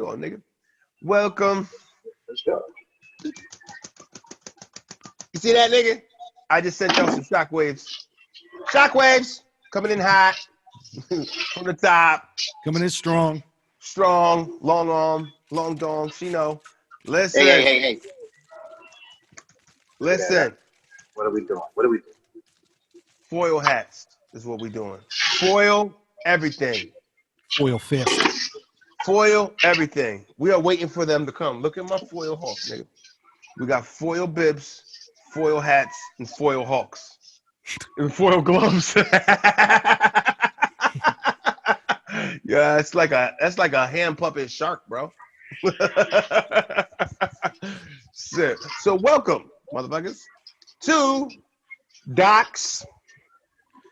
go, nigga. Welcome. Let's go. You see that, nigga? I just sent y'all some shockwaves. Shockwaves coming in hot from the top. Coming in strong. Strong, long arm, long dong. She know. Listen. Hey. Listen. What are we doing? Foil hats is what we doing. Foil everything. Foil fist. Foil everything. We are waiting for them to come. Look at my foil hawk, nigga. We got foil bibs, foil hats, and foil hawks. And foil gloves. Yeah, that's like a hand puppet shark, bro. So welcome, motherfuckers, to Docs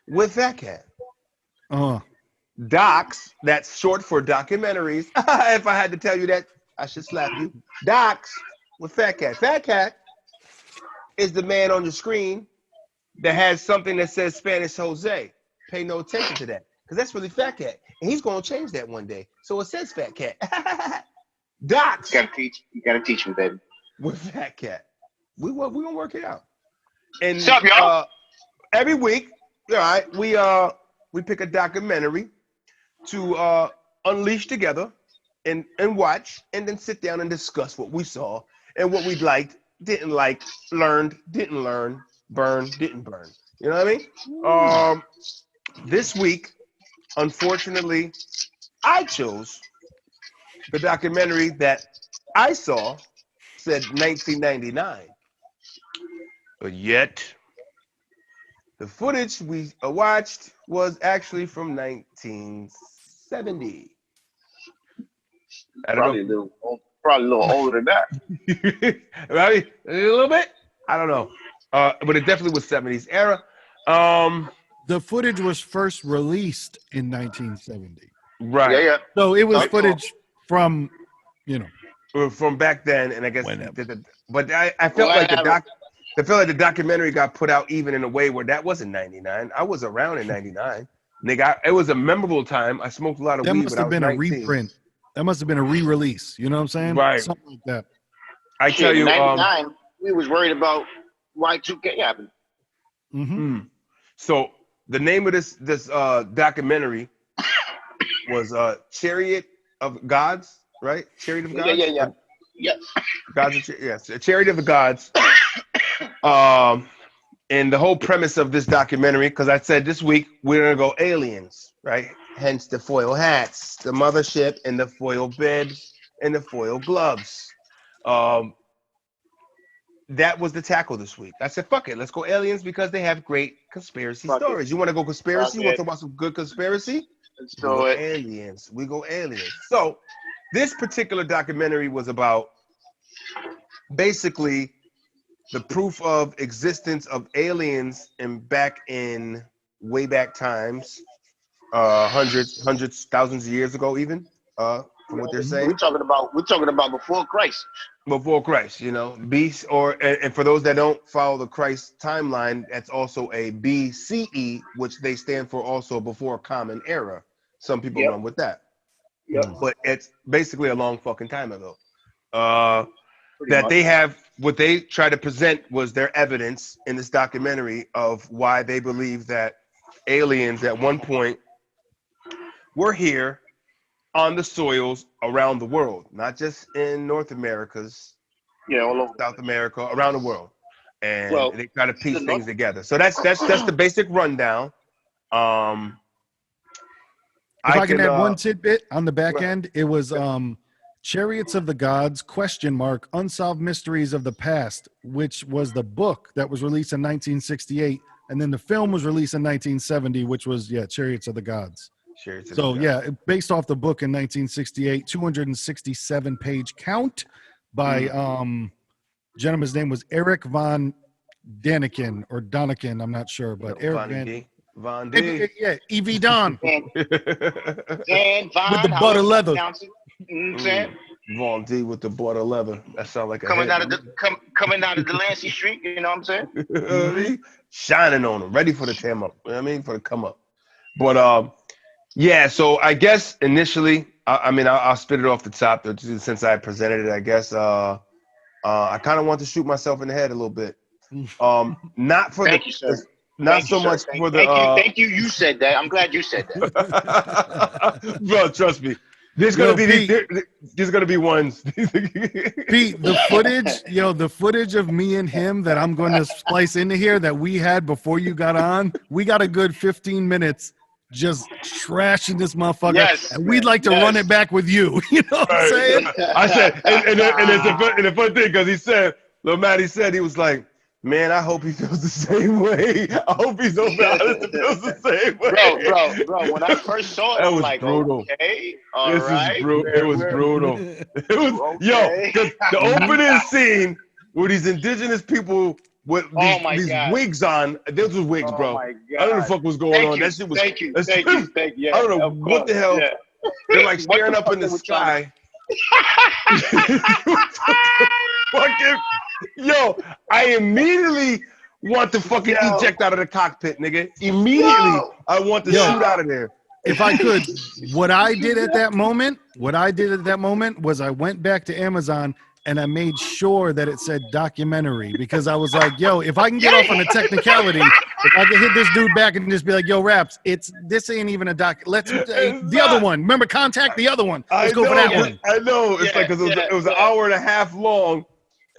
with Phat Cat. Docs, that's short for documentaries. If I had to tell you that, I should slap you. Docs with Phat Cat. Phat Cat is the man on the screen that has something that says Spanish Jose. Pay no attention to that, because that's really Phat Cat. And he's going to change that one day. So it says Phat Cat. Docs. You gotta teach me, baby. With Phat Cat. We're going to work it out. And What's up, y'all? Every week, all right, we pick a documentary to unleash together and watch, and then sit down and discuss what we saw and what we liked, didn't like, learned, didn't learn, burned, didn't burn. You know what I mean? This week, unfortunately, I chose the documentary that I saw said 1999. But yet, the footage we watched was actually from 1970. Probably a little older than that. Right? A little bit? I don't know. But it definitely was 70s era. The footage was first released in 1970. Right. Yeah. So it was footage from, from back then, and I guess, whenever. but I felt like the documentary got put out even in a way where that wasn't 99. I was around in 99. Nigga, it was a memorable time. I smoked a lot of weed. That must have been a reprint. That must have been a re-release. You know what I'm saying? Right. Something like that. I tell you, 99, we was worried about Y2K happening. Mm-hmm. So the name of this documentary was Chariot of Gods, right? Chariot of Gods? Yeah. Yes. Yes, Chariot of the Gods. And the whole premise of this documentary, because I said this week we're gonna go aliens, right? Hence the foil hats, the mothership, and the foil bibs, and the foil gloves. That was the tackle this week. I said, fuck it, let's go aliens because they have great conspiracy stories. You want to go conspiracy? You want to talk about some good conspiracy? Let's do it. Aliens. We go aliens. So this particular documentary was about basically the proof of existence of aliens in way back times, hundreds, thousands of years ago, even from what they're saying. We're talking about before Christ. Before Christ, beast, and for those that don't follow the Christ timeline, that's also a BCE, which they stand for also before Common Era. Some people run with that. Yep. But it's basically a long fucking time ago. They have, what they try to present was their evidence in this documentary of why they believe that aliens at one point were here on the soils around the world, not just in North America's, all over South America, around the world, and they try to piece things together. So that's the basic rundown. If I can add one tidbit on the back end, it was Chariots of the Gods, ? Unsolved Mysteries of the Past, which was the book that was released in 1968, and then the film was released in 1970, which was Chariots of the Gods. Based off the book in 1968, 267-page count by gentleman's name was Eric von Daniken or Doniken, I'm not sure, but Eric Von D. E.V. Don. and with the butter leather. Von D with the butter leather. That sounds like coming out of Delancey Street. You know what I'm saying? Shining on them, ready for the come up. You know what I mean? For the come up. But Yeah, so I guess initially, I mean, I'll spit it off the top since I presented it. I guess I kind of want to shoot myself in the head a little bit. Not for Thank you, sir. not so much for the. Thank you. You said that. I'm glad you said that. Bro, trust me. There's gonna be ones. Pete, the footage of me and him that I'm going to splice into here that we had before you got on, we got a good 15 minutes just trashing this motherfucker. Yes, and we'd like to run it back with you. You know what I'm saying? I said, and it's a fun thing because he said, Lil Matty said, he was like, man, I hope he feels the same way. I hope he's so honest and feels the same way. Bro, when I first saw it, I was like, brutal. Okay, all right. It was brutal. It was, okay. Yo, the opening scene with these indigenous people with these wigs on. Those were wigs, bro. My God. I don't know what the fuck was going on. That shit was. Thank you. Yeah, I don't know what the hell. Yeah. They're like staring up in the sky. Fucking, yo, I immediately want to fucking eject out of the cockpit, nigga. Immediately, I want to shoot out of there. If I could, what I did at that moment was I went back to Amazon and I made sure that it said documentary because I was like, yo, if I can get off on a technicality, if I can hit this dude back and just be like, yo, Raps, this ain't even a doc. Let's the other one. Remember, contact the other one. Let's go for that one. I know. It's like, 'cause it was an hour and a half long.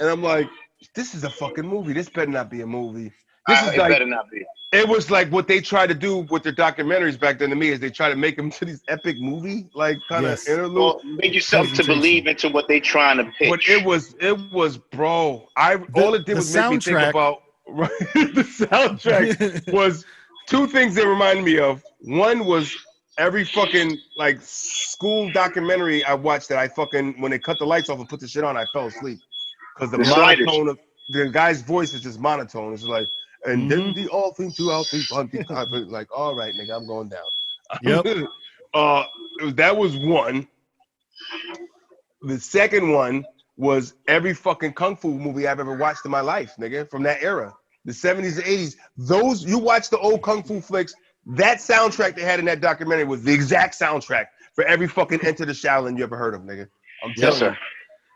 And I'm like, this is a fucking movie. This better not be a movie. It better not be. It was like what they tried to do with their documentaries back then to me is they try to make them to these epic movie, like kind of interlude. Well, make yourself to believe into what they trying to pitch. But it was, bro. All it did was make me think about the soundtrack was two things they reminded me of. One was every fucking like school documentary I watched that I fucking when they cut the lights off and put the shit on, I fell asleep. Because the monotone of the guy's voice is just monotone. It's like, and then the all thing throughout the fun, like, all right, nigga, I'm going down. Yep. That was one. The second one was every fucking kung fu movie I've ever watched in my life, nigga, from that era, the 70s and 80s. Those you watch the old kung fu flicks. That soundtrack they had in that documentary was the exact soundtrack for every fucking Enter the Shaolin you ever heard of, nigga. I'm telling you.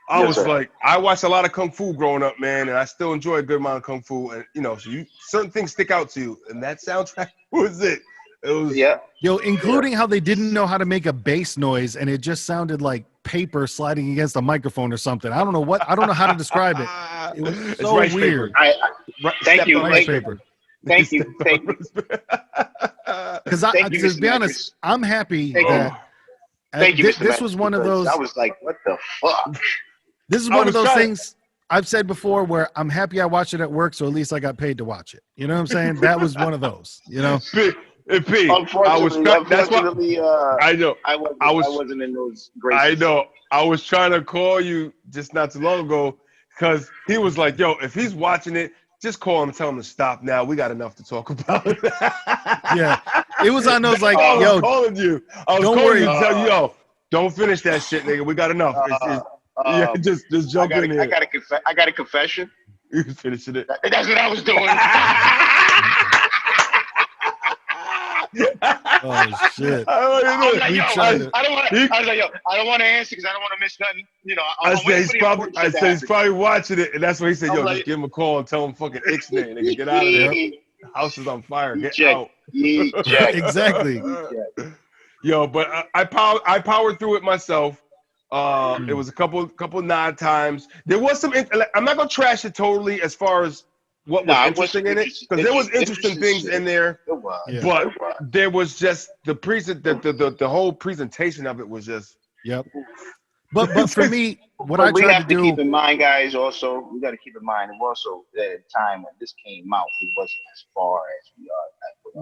I was like, I watched a lot of kung fu growing up, man, and I still enjoy a good amount of kung fu. And so certain things stick out to you, and that soundtrack was it. It was including how they didn't know how to make a bass noise, and it just sounded like paper sliding against a microphone or something. I don't know how to describe it. It was so weird. Thank you. Because to be honest, I'm happy that this was one of those. I was like, what the fuck? This is one of those things I've said before where I'm happy I watched it at work, so at least I got paid to watch it. You know what I'm saying? That was one of those, you know? Unfortunately, I know. I wasn't in those great. I know. I was trying to call you just not too long ago because he was like, yo, if he's watching it, just call him and tell him to stop now. We got enough to talk about. Yeah. It was on those like, I was calling you. I was calling you to tell you, yo, don't finish that shit, nigga. We got enough. Just jump in here. I got a confession. You finishing it. That's what I was doing. Oh shit! I don't want to answer because I don't want to miss nothing. You know, I said he's probably watching it, and that's what he said. Yo, just give him a call and tell him fucking Ixnay, nigga, get out of there. The house is on fire. Get out. Exactly. Yo, but I powered through it myself. It was a couple nod times. There was some. I'm not gonna trash it totally as far as what was interesting in it because there was interesting things in there. But there was just the whole presentation of it was just. Yep. But for me, what I we tried have to do. Keep in mind, guys. Also, we got to keep in mind. And also, at the time when this came out, it wasn't as far as we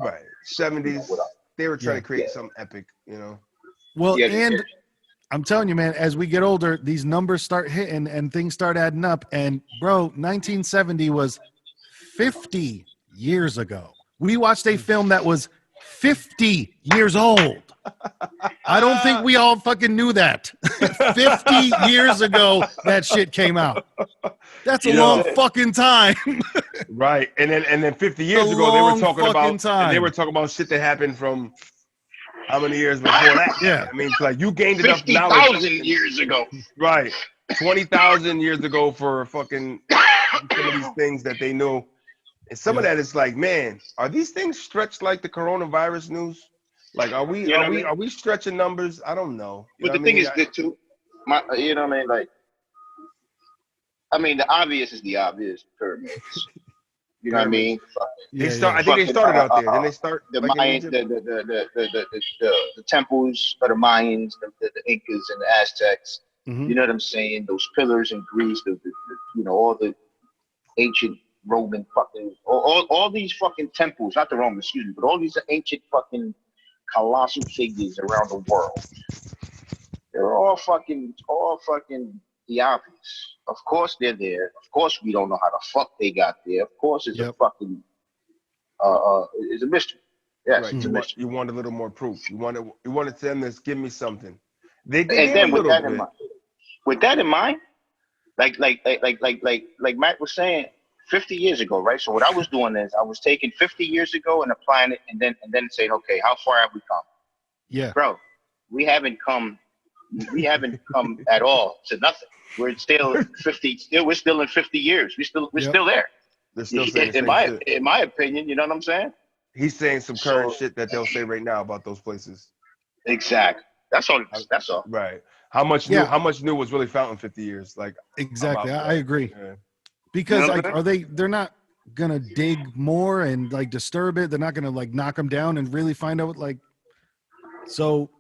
are. Right. 70s. They were trying to create something epic, you know. Well, and I'm telling you, man, as we get older, these numbers start hitting and things start adding up. And bro, 1970 was 50 years ago. We watched a film that was 50 years old. I don't think we all fucking knew that. 50 years ago, that shit came out. That's a long fucking time. Right. And then 50 years ago, they were talking about shit that happened from how many years before that? Yeah. I mean, it's like you gained enough knowledge. 50,000 years ago. Right. 20,000 years ago for fucking some of these things that they knew. And some of that is like, man, are these things stretched like the coronavirus news? Like, are we are we stretching numbers? I don't know. But the thing is that too, you know what I mean? Like, I mean, the obvious is the obvious. Pyramids. You know what I mean? I think they started out there. Then they start the like Mayan, the temples of the Mayans, the Incas, and the Aztecs. Mm-hmm. You know what I'm saying? Those pillars in Greece, you know, all the ancient Roman fucking, all these fucking temples, not the Romans, excuse me, but all these ancient fucking colossal figures around the world. They're all fucking the obvious. Of course they're there. Of course we don't know how the fuck they got there. Of course it's a fucking it's a mystery. Yes, right. It's a mystery. You want a little more proof. You wanted them to give me something. They and then with that in mind, like Matt was saying, 50 years ago, right? So what I was doing is I was taking 50 years ago and applying it, and then saying, okay, how far have we come? Yeah, bro, we haven't come at all to nothing. We're still 50. We're still in 50 years. We're still there. They're still saying in my opinion, you know what I'm saying? He's saying some current shit that they'll say right now about those places. Exactly. That's all. Right. How much new was really found in 50 years? Like exactly. I agree. Yeah. Because they're not gonna dig more and like disturb it. They're not gonna like knock them down and really find out like. So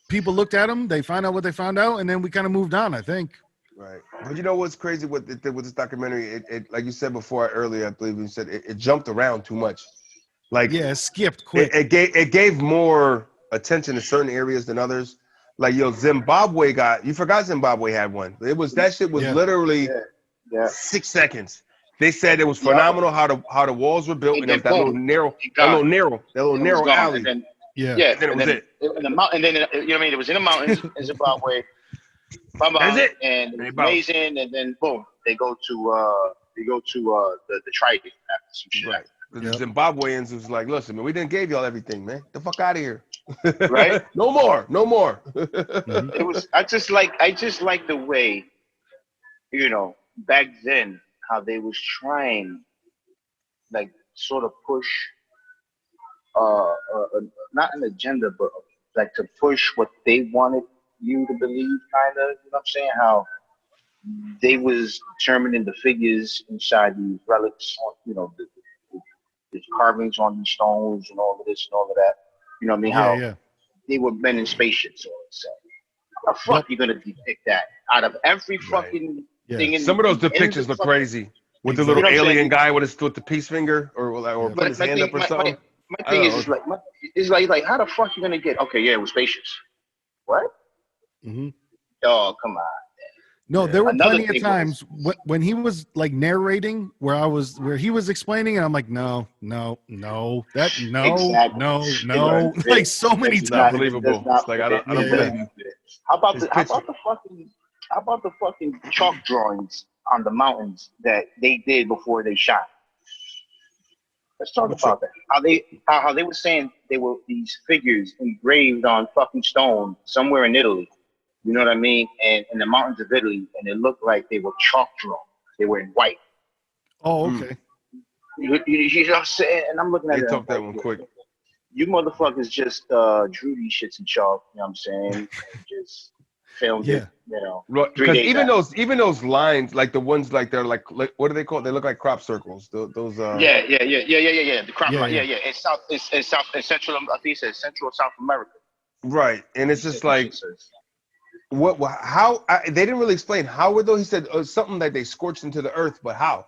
people looked at them, they found out what they found out, and then we kind of moved on, I think. Right. But you know what's crazy with this documentary? It like you said before earlier, I believe you said it jumped around too much. Like it skipped quick. It gave more attention to certain areas than others. Like Zimbabwe you forgot Zimbabwe had one. That shit was literally 6 seconds. They said it was phenomenal how the walls were built and it was that little narrow alley. And then, and then it was it. In the mountain, and then you know what I mean. It was in the mountains in Zimbabwe. That's it. And it was amazing. And then boom, they go to the Trident after some shit. Right. The Zimbabweans was like, listen, man, we didn't give y'all everything, man. Get the fuck out of here. Right? No more. It was. I just like the way, you know, back then how they was trying, like, sort of push, not an agenda, but like to push what they wanted you to believe, kind of. You know what I'm saying? How they was determining the figures inside these relics, you know, the carvings on these stones and all of this and all of that. You know what I mean? How they were men in spaceships. So how the fuck you gonna depict that out of every fucking thing? Some of those depictions look crazy with the little alien guy with the peace finger or put his hand up or something. My thing is like how the fuck you gonna get? Okay, yeah, it was spaceships. What? Mm-hmm. Oh, come on. No, there were plenty of times when he was like narrating where he was explaining and I'm like, no. Like so many times. Not believable. It's like I don't believe you. How about the fucking chalk drawings on the mountains that they did before they shot? Let's talk about that. How they were saying they were these figures engraved on fucking stone somewhere in Italy. You know what I mean? And in the mountains of Italy, and it looked like they were chalk drawn. They were in white. Oh, okay. You know what I'm saying? And I'm looking at it. They took that one quick. You motherfuckers just drew these shits in chalk. You know what I'm saying? And just filmed it. You know, because even those lines, like the ones like they're like what do they call? They look like crop circles. Those. The crop line. It's Central. I think it says Central South America. Right, and it's just like. They didn't really explain how were though. He said something like they scorched into the earth, but how?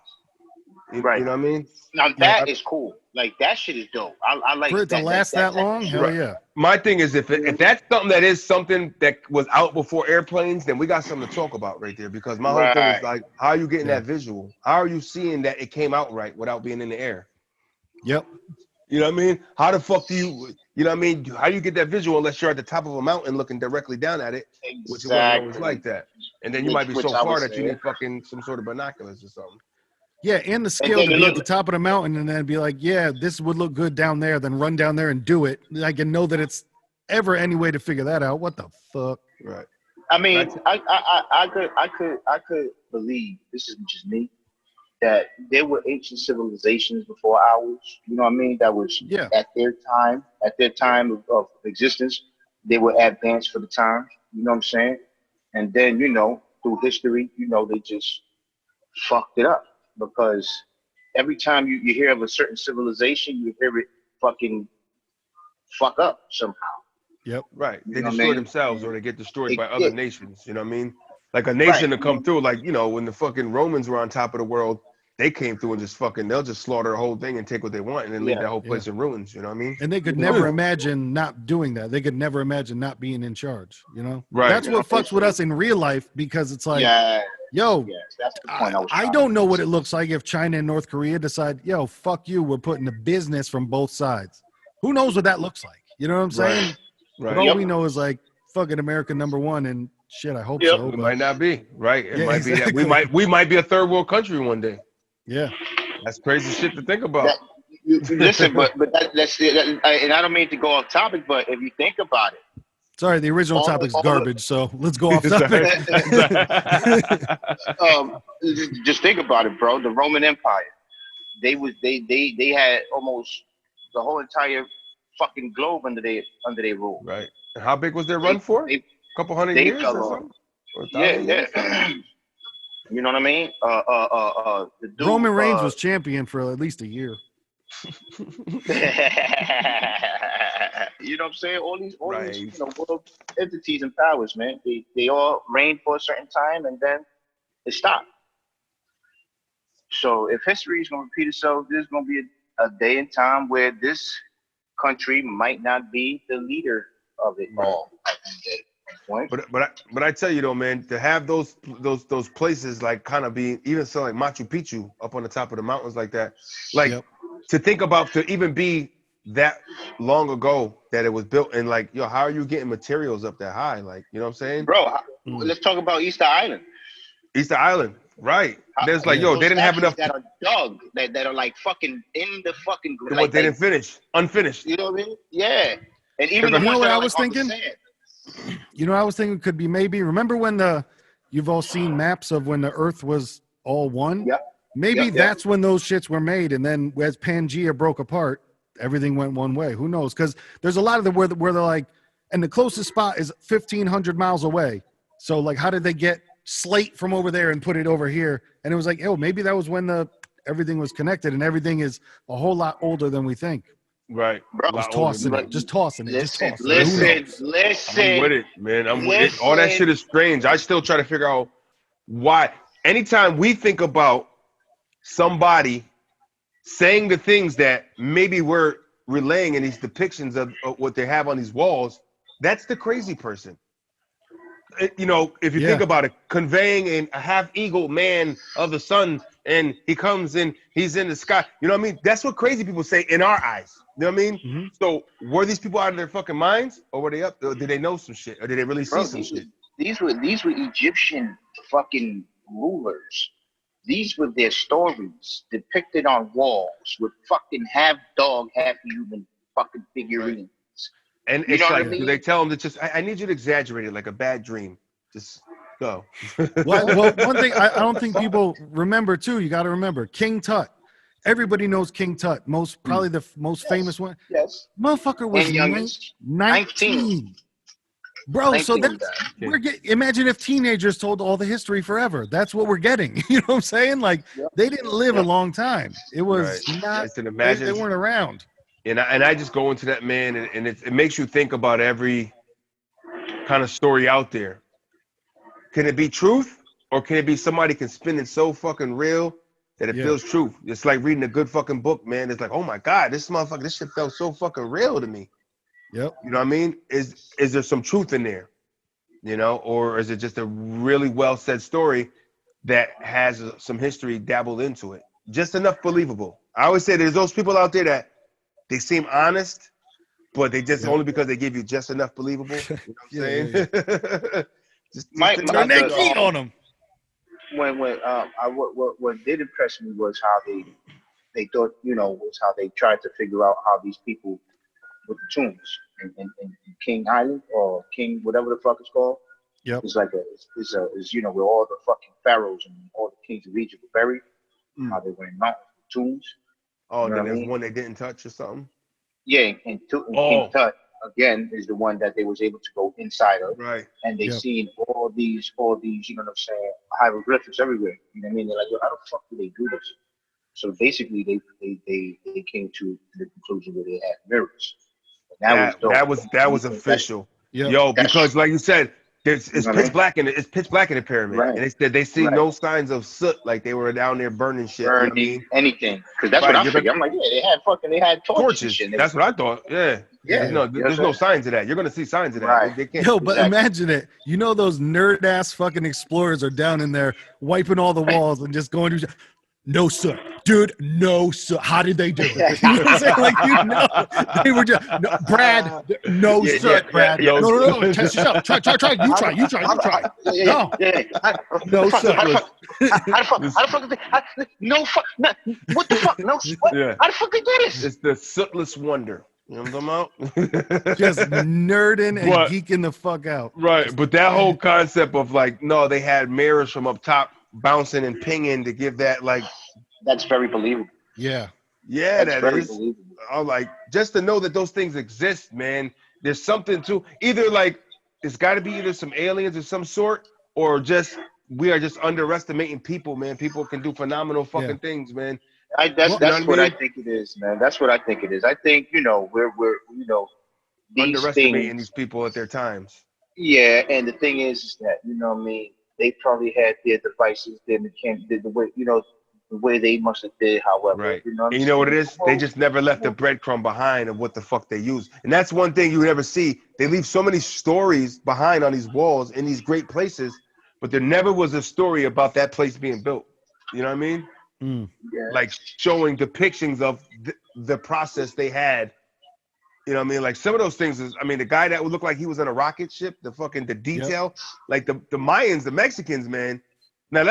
You know what I mean? Now that is cool. Like that shit is dope. I like for it to last that long. Hell yeah. My thing is if that's something that is something that was out before airplanes, then we got something to talk about right there. Because my whole thing is like, how are you getting that visual? How are you seeing that it came out right without being in the air? Yep. You know what I mean? How the fuck do you know what I mean? How do you get that visual unless you're at the top of a mountain looking directly down at it? Exactly. Which is always like that. And then you might be so far that you need fucking some sort of binoculars or something. Yeah, and the skill to be at the top of the mountain and then be like, yeah, this would look good down there, then run down there and do it. I can know that it's ever any way to figure that out. What the fuck? Right. I mean, I could believe, this is just me, that there were ancient civilizations before ours. You know what I mean? That was at their time of existence, they were advanced for the time. You know what I'm saying? And then, you know, through history, you know, they just fucked it up, because every time you hear of a certain civilization, you hear it fucking fuck up somehow. Yep. Right. They know what I destroy mean? themselves, or they get destroyed by other Yeah. nations. You know what I mean? Like a nation Right. to come through, like, you know, when the fucking Romans were on top of the world, they came through and just fucking, they'll just slaughter the whole thing and take what they want and then leave that whole place in ruins. You know what I mean? And they could never imagine not doing that. They could never imagine not being in charge, you know? Right. That's what fucks with us in real life, because it's like, yo, that's the point I don't know what it looks like if China and North Korea decide, yo, fuck you, we're putting a business from both sides. Who knows what that looks like? You know what I'm saying? Right. But all we know is like fucking America #1, and shit, I hope so. It might not be. Right. It might be exactly. that we might be a third world country one day. Yeah. That's crazy shit to think about. Listen, but that's and I don't mean to go off topic, but if you think about it, sorry, the original topic's garbage, so let's go off topic. Just think about it, bro. The Roman Empire, they had almost the whole entire fucking globe under their rule. Right. And how big was their run for? A couple hundred years or something? Or 1,000 years? You know what I mean? The dude, Roman Reigns was champion for at least a year. You know what I'm saying? All these you know, world entities and powers, man. They all reign for a certain time and then it stopped. So if history is going to repeat itself, there's going to be a day and time where this country might not be the leader of it all. But I tell you though, man, to have those places like kind of be even so like Machu Picchu up on the top of the mountains like that, like to think about to even be that long ago that it was built, and like, yo, how are you getting materials up that high? Like, you know what I'm saying? Bro, let's talk about Easter Island. Easter Island, right? There's like, yo, they didn't have enough that are dug, that are like fucking in the fucking like, they didn't finish, unfinished. You know what I mean? Yeah. And even the you know ones what that I are was like thinking? You know, I was thinking could be maybe, remember when you've all seen maps of when the Earth was all one? Yep. Maybe that's when those shits were made, and then as Pangea broke apart, everything went one way. Who knows? Because there's a lot of them where they're like, and the closest spot is 1,500 miles away. So like, how did they get slate from over there and put it over here? And it was like, oh, maybe that was when everything was connected, and everything is a whole lot older than we think. Right. Bro, just tossing it. Listen. I'm with it, man. I'm with it. All that shit is strange. I still try to figure out why. Anytime we think about somebody saying the things that maybe we're relaying in these depictions of what they have on these walls, that's the crazy person. You know, if you think about it, conveying a half-eagle man of the sun, and he comes in, he's in the sky. You know what I mean? That's what crazy people say in our eyes. You know what I mean? Mm-hmm. So were these people out of their fucking minds, or were they up? Or did they know some shit, or did they really see some shit? These were Egyptian fucking rulers. These were their stories depicted on walls with fucking half dog, half human fucking figurines. Right. And you it's like, do they tell them to just, I need you to exaggerate it like a bad dream. Just go. well, one thing I don't think people remember too, you got to remember, King Tut. Everybody knows King Tut. Probably the most famous one. Yes. Motherfucker was 19. Bro, 19, so that's, imagine if teenagers told all the history forever. That's what we're getting. You know what I'm saying? Like, they didn't live a long time. It was not, they weren't around. And I just go into that, man, and it makes you think about every kind of story out there. Can it be truth, or can it be somebody can spin it so fucking real that it feels truth? It's like reading a good fucking book, man. It's like, oh my God, this shit felt so fucking real to me. Yep. You know what I mean? Is there some truth in there? You know, or is it just a really well said story that has some history dabbled into it? Just enough believable. I always say there's those people out there that they seem honest, but they just only because they give you just enough believable. You know what I'm saying? just turn that key on them. What did impress me was how they thought, you know, was how they tried to figure out how these people with the tombs and King Island or King whatever the fuck it's called. Yep. It's like is where all the fucking pharaohs and all the kings of Egypt were buried. How they were in mountains, tombs. Oh, You know then what I there's mean? one they didn't touch or something. Yeah, and King Tut again is the one that they was able to go inside of, Right. and they seen all these, you know what I'm saying, hieroglyphics everywhere. You know what I mean? They're like, yo, how the fuck do they do this? So basically, they came to the conclusion where they had mirrors. And that was dope. That was official. Yep. Yo, because like you said, it's You know pitch black in it. It's pitch black in the pyramid, Right. and they said they see no signs of soot, like they were down there burning shit. You know what I mean? Anything, because that's what I figured. I'm like, yeah, they had torches. And shit. That's what I thought. Yeah. There's no signs of that. You're gonna see signs of that. Right. They can't. Yo, but imagine it. You know those nerd ass fucking explorers are down in there wiping all the walls and just going to no soot. Dude, no soot. How did they do it? You know what I'm saying? Like, you know, they were just Brad, no soot, Brad. No, test yourself. Try. You try. No. No soot. No fuck. What the fuck? No sweat. Yeah. How the fuck they do this? It's the sootless wonder. You know what I'm talking about? Just nerding and geeking the fuck out. Right, but that whole concept of like, no, they had mirrors from up top bouncing and pinging to give that like. That's very believable. Yeah. Yeah, that's very believable. I'm like, just to know that those things exist, man. There's something to either like it's got to be either some aliens of some sort, or just we are just underestimating people, man. People can do phenomenal fucking things, man. That's what I think it is, man. That's what I think it is. I think we're underestimating these people at their times. Yeah, and the thing is that what I mean, they probably had their devices, the way the way they must have did. However, right. You know what it is? They just never left a breadcrumb behind of what the fuck they use, and that's one thing you never see. They leave so many stories behind on these walls in these great places, but there never was a story about that place being built. You know what I mean? Mm. Yeah. Like showing depictions of the process they had. You know what I mean? Like some of those things is, I mean, the guy that would look like he was on a rocket ship, the detail, like the Mayans, the Mexicans, man. Now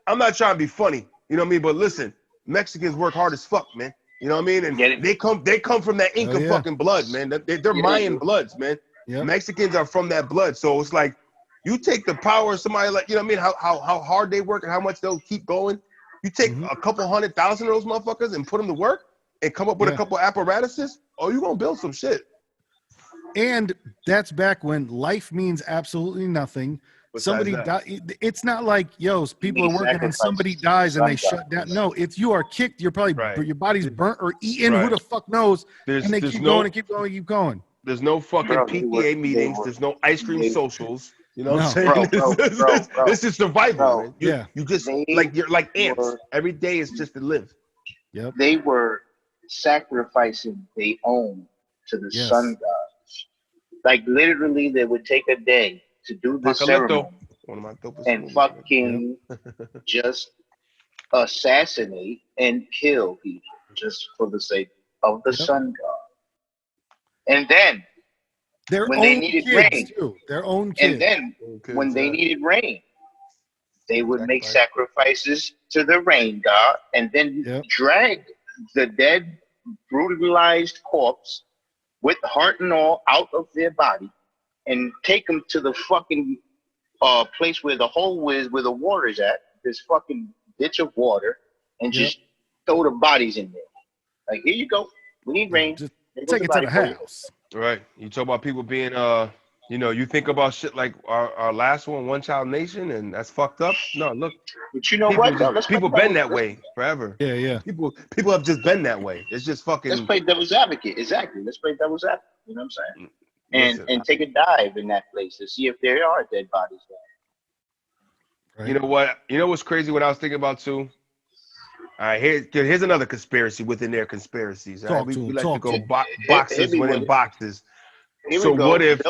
I'm not trying to be funny, you know what I mean? But listen, Mexicans work hard as fuck, man. You know what I mean? And they come from that Inca fucking blood, man. They're Mayan bloods, man. Yep. Mexicans are from that blood. So it's like you take the power of somebody like, you know what I mean? How hard they work and how much they'll keep going. You take a couple 100,000 of those motherfuckers and put them to work and come up with a couple apparatuses. Oh, you're gonna build some shit. And that's back when life means absolutely nothing. Somebody it's not like people are working and somebody dies and they shut down. No, it's you are kicked. You're probably your body's burnt or eaten. Who the fuck knows? And they keep going and keep going and keep going. There's no fucking PTA meetings. There's no ice cream socials. You know what I'm saying? This is survival, man. You just you're like ants. Every day is just to live. Yep. They were sacrificing their own to the sun gods. Like literally, they would take a day to do the ceremony and fucking just assassinate and kill people just for the sake of the sun god. And then when they needed rain, their own kids. And then when they needed rain, they would make sacrifices to the rain god and then drag the dead, brutalized corpse with heart and all out of their body and take them to the fucking place where the hole is, where the water is at, this fucking ditch of water, and just throw the bodies in there. Like, here you go. We need rain. Just take it to the house. Right. You talk about people being, you think about shit like our last one Child Nation, and that's fucked up. No, look. But you know what? People been that way forever. Yeah. People have just been that way. It's just fucking. Let's play devil's advocate. Exactly. Let's play devil's advocate. You know what I'm saying? And take a dive in that place to see if there are dead bodies there. Right. You know what? You know what's crazy? What I was thinking about too. All right, here's another conspiracy within their conspiracies. All right? We like to go boxes within boxes. So what if?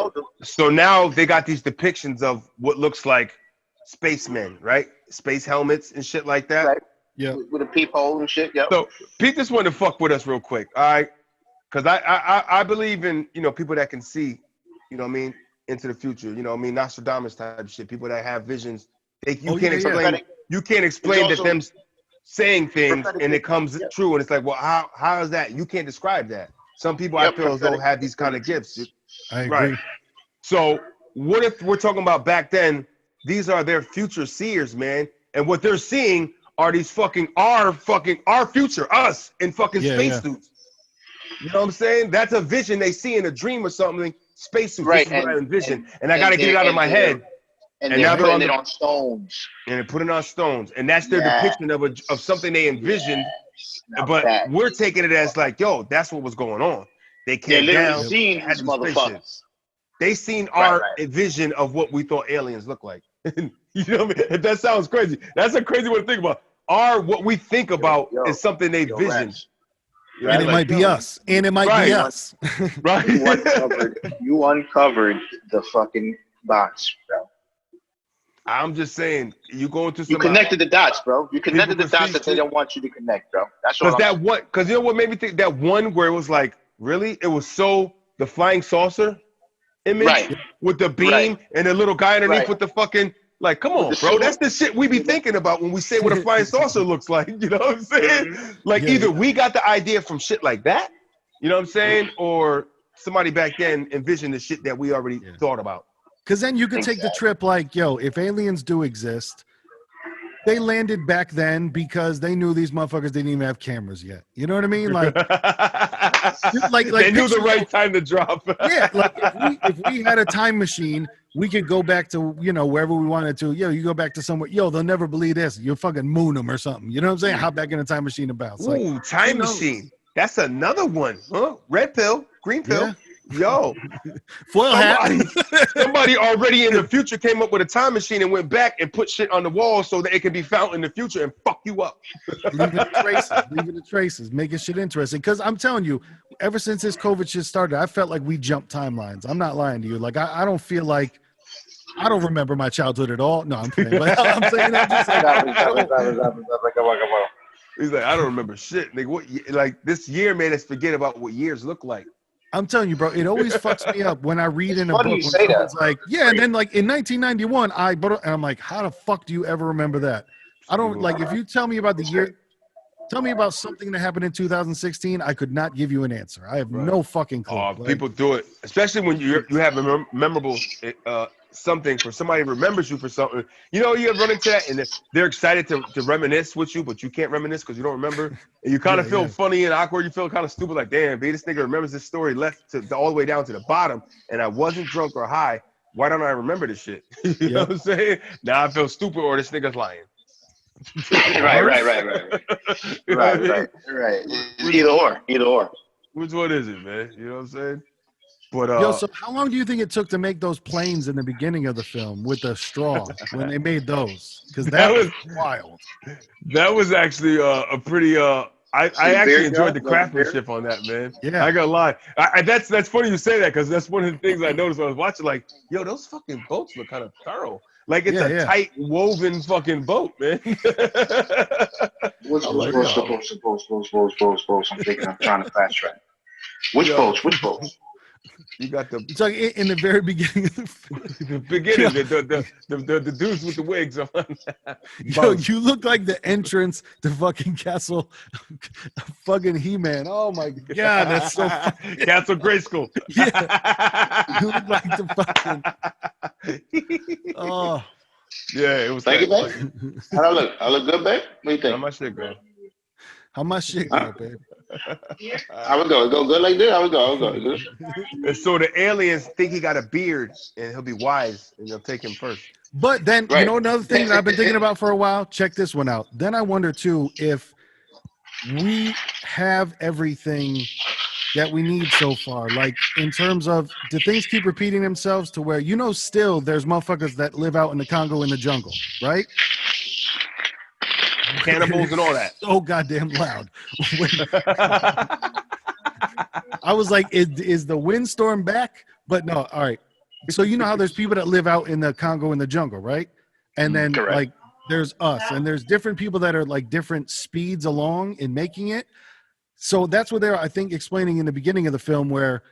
So now they got these depictions of what looks like spacemen, right? Space helmets and shit like that. Right. Yeah. With a peephole and shit. Yep. So Pete just wanted to fuck with us real quick, all right? Because I believe in people that can see, you know what I mean, into the future. You know what I mean, Nostradamus type shit. People that have visions. You can't explain that them saying things and it comes true, and it's like, well, how is that? You can't describe that. Some people I feel as though have these kind of gifts. I agree. Right. So what if we're talking about back then? These are their future seers, man, and what they're seeing are these our future, us in fucking spacesuits. You know what I'm saying? That's a vision they see in a dream or something. Spacesuits. Right, This is what I envision, and I and got to get it out of my head. And now they're putting it on stones. And they're putting it on stones, and that's their depiction of something they envisioned. But we're taking it as like, yo, that's what was going on. They came down. Seeing these motherfuckers. They seen our vision of what we thought aliens look like. You know what I mean? That sounds crazy. That's a crazy way to think about. What we think about is something they visioned. And it might be us. And it might be us. Right. You uncovered the fucking box, bro. I'm just saying, you connected the dots, bro. You connected the dots that they don't want you to connect, bro. That's what. Because you know what made me think that one where it was like, really, it was the flying saucer image with the beam and the little guy underneath with the fucking, like, come on, bro. That's the shit we be thinking about when we say what a flying saucer looks like. You know what I'm saying? Like, either we got the idea from shit like that, you know what I'm saying, or somebody back then envisioned the shit that we already thought about. Because then you could take the trip like, yo, if aliens do exist, they landed back then because they knew these motherfuckers didn't even have cameras yet. You know what I mean? Like they knew the right time to drop. Yeah, like if we had a time machine, we could go back to, wherever we wanted to. Yo, you go back to somewhere. Yo, they'll never believe this. You'll fucking moon them or something. You know what I'm saying? Hop back in a time machine and bounce. Ooh, time machine. That's another one. Huh? Red pill, green pill. Yeah. Yo, somebody already in the future came up with a time machine and went back and put shit on the wall so that it can be found in the future and fuck you up. leaving the traces, making shit interesting. Because I'm telling you, ever since this COVID shit started, I felt like we jumped timelines. I'm not lying to you. Like I don't feel like I don't remember my childhood at all. No, I'm kidding. But I'm saying I'm just like, he's like, I don't remember shit. Like this year made us forget about what years look like. I'm telling you, bro, it always fucks me up when I read in a book when someone's like, yeah, and then like in 1991, and I'm like, how the fuck do you ever remember that? I don't like if you tell me about the year, tell me about something that happened in 2016, I could not give you an answer. I have no fucking clue. People do it, especially when you have a memorable something for somebody remembers you for something. You run into that and they're excited to reminisce with you, but you can't reminisce because you don't remember. And you kind of feel funny and awkward. You feel kind of stupid, like, damn, this nigga remembers this story left all the way down to the bottom, and I wasn't drunk or high. Why don't I remember this shit? You know what I'm saying? Now I feel stupid or this nigga's lying. Right. Either or. Which one is it, man? You know what I'm saying? But so how long do you think it took to make those planes in the beginning of the film with the straw when they made those? Because that was wild. That was actually a pretty. I actually enjoyed the craftsmanship on that, man. Yeah, I gotta lie. That's funny you say that because that's one of the things I noticed when I was watching. Like, yo, those fucking boats look kind of thorough. Like it's a tight woven fucking boat, man. Which boats? I'm trying to fast track. Which boats? You got the. It's like in the very beginning of the film. The beginning, the dudes with the wigs on. Yo, you look like the entrance to fucking Castle, fucking He-Man. Oh my god, that's so funny. Castle Grayskull. Yeah, you look like the fucking. Oh. Yeah, it was. Thank you, babe. How I look? I look good, babe. What do you think? How my shit go? How my shit go, babe? I would go good like this. I would go good. And so the aliens think he got a beard and he'll be wise and they'll take him first. But then another thing that I've been thinking about for a while. Check this one out. Then I wonder too if we have everything that we need so far. Like in terms of, do things keep repeating themselves to where still there's motherfuckers that live out in the Congo in the jungle, right? Cannibals and all that. So goddamn loud. I was like, is the windstorm back? But no, all right. So how there's people that live out in the Congo in the jungle, right? And then like there's us, and there's different people that are like different speeds along in making it. So that's what they're, I think, explaining in the beginning of the film, where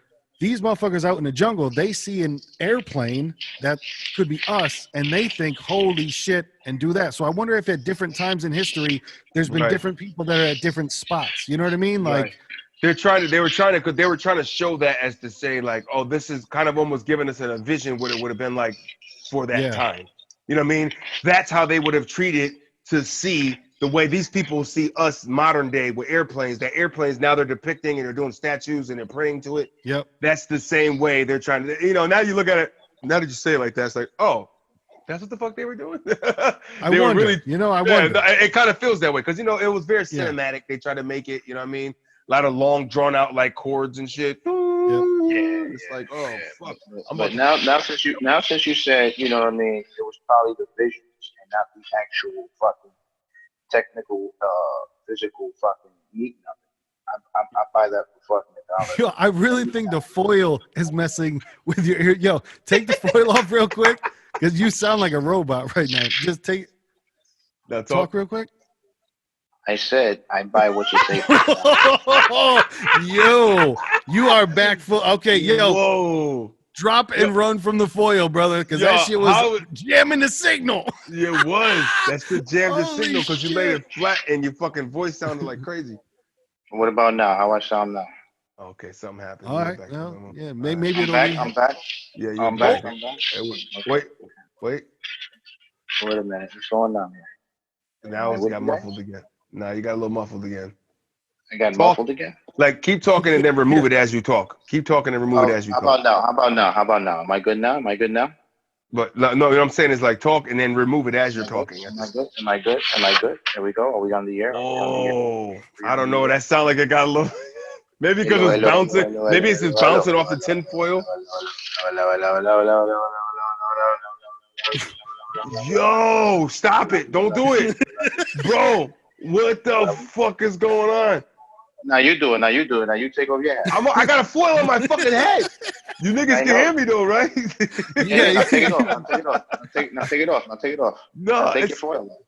these motherfuckers out in the jungle, they see an airplane that could be us, and they think, holy shit, and do that. So I wonder if at different times in history, there's been different people that are at different spots. You know what I mean? Like, They were trying to show that as to say like, oh, this is kind of almost giving us a vision what it would have been like for that time. You know what I mean? That's how they would have treated to see the way these people see us modern day with airplanes. That airplanes now they're depicting and they're doing statues and they're praying to it. Yep. That's the same way they're trying to, now you look at it, now that you say it like that, it's like, oh, that's what the fuck they were doing? I wonder. Really, I wonder. It kind of feels that way because, it was very cinematic. They try to make it, you know what I mean? A lot of long, drawn out like chords and shit. Yeah. It's like, oh, fuck. But now since you said, you know what I mean, it was probably the visuals and not the actual fucking technical, physical fucking meeting of it. I buy that for fucking $1. Yo, I really think the foil is messing with your ear. Yo, take the foil off real quick because you sound like a robot right now. Just talk real quick. I said I buy what you say. Yo, you are back full. Okay, yo. Whoa. Drop and run from the foil, brother, because that shit was jamming the signal. Yeah, it was. That shit jammed the signal because you laid it flat and your fucking voice sounded like crazy. What about now? How I sound now? Okay, something happened. All right. Well, yeah, maybe it'll be. I'm back. Yeah, I'm back. Wait. Wait a minute. What's going on here? Now it's got muffled again. Now you got a little muffled again. I got muffled again? Like, keep talking and then remove it as you talk. Keep talking and remove it as you talk. How about now? Am I good now? But no, what I'm saying is like talk and then remove it as you're talking. Am I good? Here we go. Are we on the air? Oh, I don't know. That sounds like it got a little. Maybe because it's bouncing. Maybe it's just bouncing off the tin foil. Yo, stop it. Don't do it. Bro, what the fuck is going on? Now you do it. Now you take off your hat. I got a foil on my fucking head. You niggas can hear me though, right? Yeah, now take it off. Now take it off. No, take your foil off.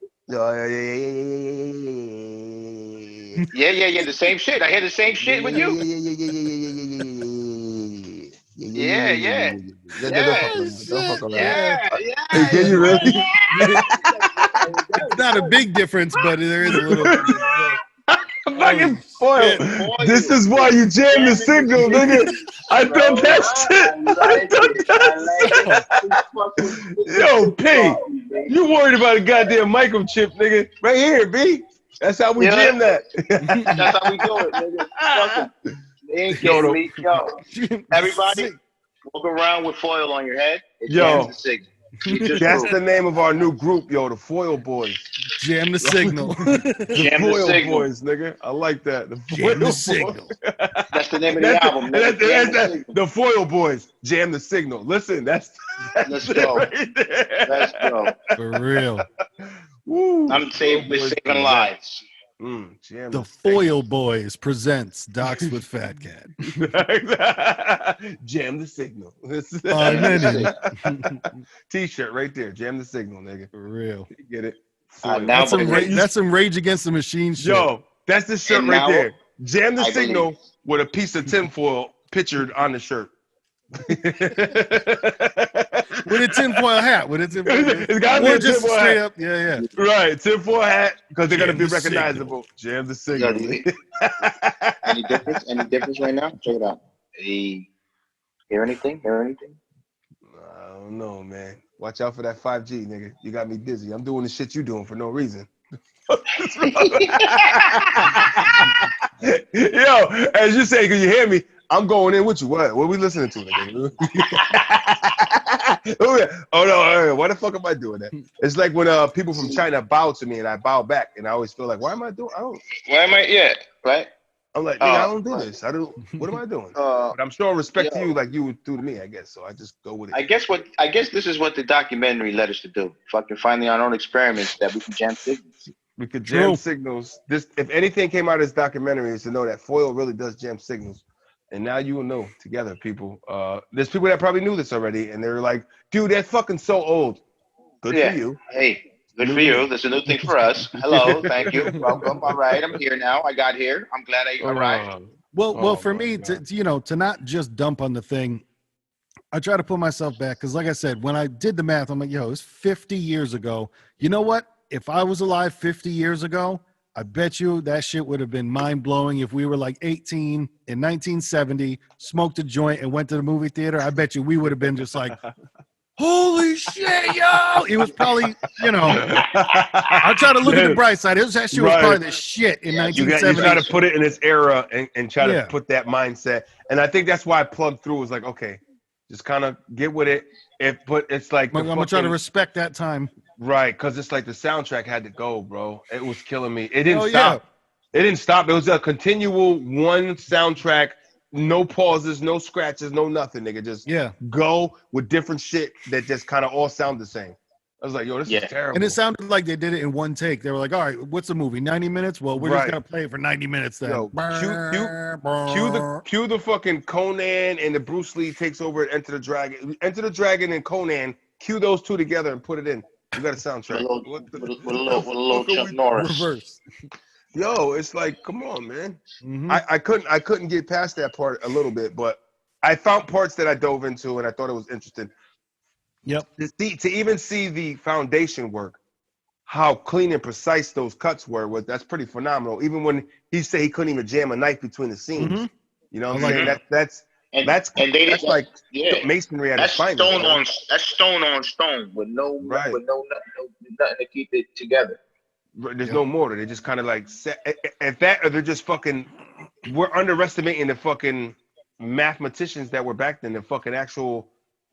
Yeah. The same shit. I hear the same shit with you. Yeah. Don't fuck around. Hey, can you really? It's not a big difference, but there is a little. Fucking foil. This is why you jam the signal, nigga. I done that shit. Yo, P, you worried about a goddamn microchip, nigga? Right here, B. That's how we jam that. That's how we do it, nigga. They ain't kidding me. Yo, everybody, walk around with foil on your head. Yo, that's the name of our new group, yo, the Foil Boys. Jam the signal. The Foil Boys, nigga. I like that. The Jam the signal. That's the name of the album. The Foil Boys. Jam the signal. Listen, let's go. Right there. Let's go. For real. Woo. We're saving lives. The Foil Boys presents Docs with Phat Cat. Jam the signal. T-shirt right there. Jam the signal, nigga. For real. You get it. That's some Rage Against the Machine shit. Yo, that's the shirt right there. Jam the signal with a piece of tinfoil pictured on the shirt. With a tinfoil hat. It's got to be a tinfoil hat. Up. Yeah. Right, tinfoil hat because they're gonna be recognizable. Jam the signal. Any difference right now? Check it out. Hey, hear anything? I don't know, man. Watch out for that 5G, nigga. You got me dizzy. I'm doing the shit you doing for no reason. Yo, as you say, can you hear me? I'm going in with you. What are we listening to? Oh no! Why the fuck am I doing that? It's like when people from China bow to me and I bow back, and I always feel like, why am I doing? Yeah, right. I'm like, I don't do this. What am I doing? But I'm showing respect to you, like you would do to me, I guess. So I just go with it. I guess this is what the documentary led us to do. Fucking finding our own experiments that we can jam signals. We could jam signals. This, if anything came out of this documentary, is to know that foil really does jam signals. And now you will know together, people. There's people that probably knew this already, and they're like, dude, that's fucking so old. Good for you. Hey, good for you. That's a new thing for us. Hello, thank you. Welcome. All right, I'm here now. I got here. I'm glad I arrived. Well, for me, to not just dump on the thing, I try to put myself back because, like I said, when I did the math, I'm like, yo, it's 50 years ago. You know what? If I was alive 50 years ago, I bet you that shit would have been mind blowing if we were like 18 in 1970, smoked a joint and went to the movie theater. I bet you we would have been just like, holy shit, yo! It was probably, I'll try to look at the bright side. That shit was probably the shit in 1970. You try to put it in its era and try to put that mindset. And I think that's why I plugged through. Was like, okay, just kind of get with it. But it's like I'm gonna try to respect that time. Right, because it's like the soundtrack had to go, bro. It was killing me. It didn't stop. It didn't stop. It was a continual one soundtrack, no pauses, no scratches, no nothing, nigga. Just go with different shit that just kind of all sound the same. I was like, yo, this is terrible. And it sounded like they did it in one take. They were like, all right, what's the movie? 90 minutes? Well, we're just gonna play it for 90 minutes then. Yo, cue the fucking Conan and the Bruce Lee takes over Enter the Dragon. Enter the Dragon and Conan, cue those two together and put it in. You got a soundtrack. With a little Chuck Norris. Reverse. Yo, it's like, come on, man. Mm-hmm. I couldn't get past that part a little bit, but I found parts that I dove into and I thought it was interesting. Yep. To even see the foundation work, how clean and precise those cuts were, that's pretty phenomenal. Even when he said he couldn't even jam a knife between the seams. Mm-hmm. You know what I'm saying? That's like masonry at its finest. That's stone on stone with nothing to keep it together. There's no mortar. They just kind of like at that, or they're just fucking. We're underestimating the fucking mathematicians that were back then, the fucking actual,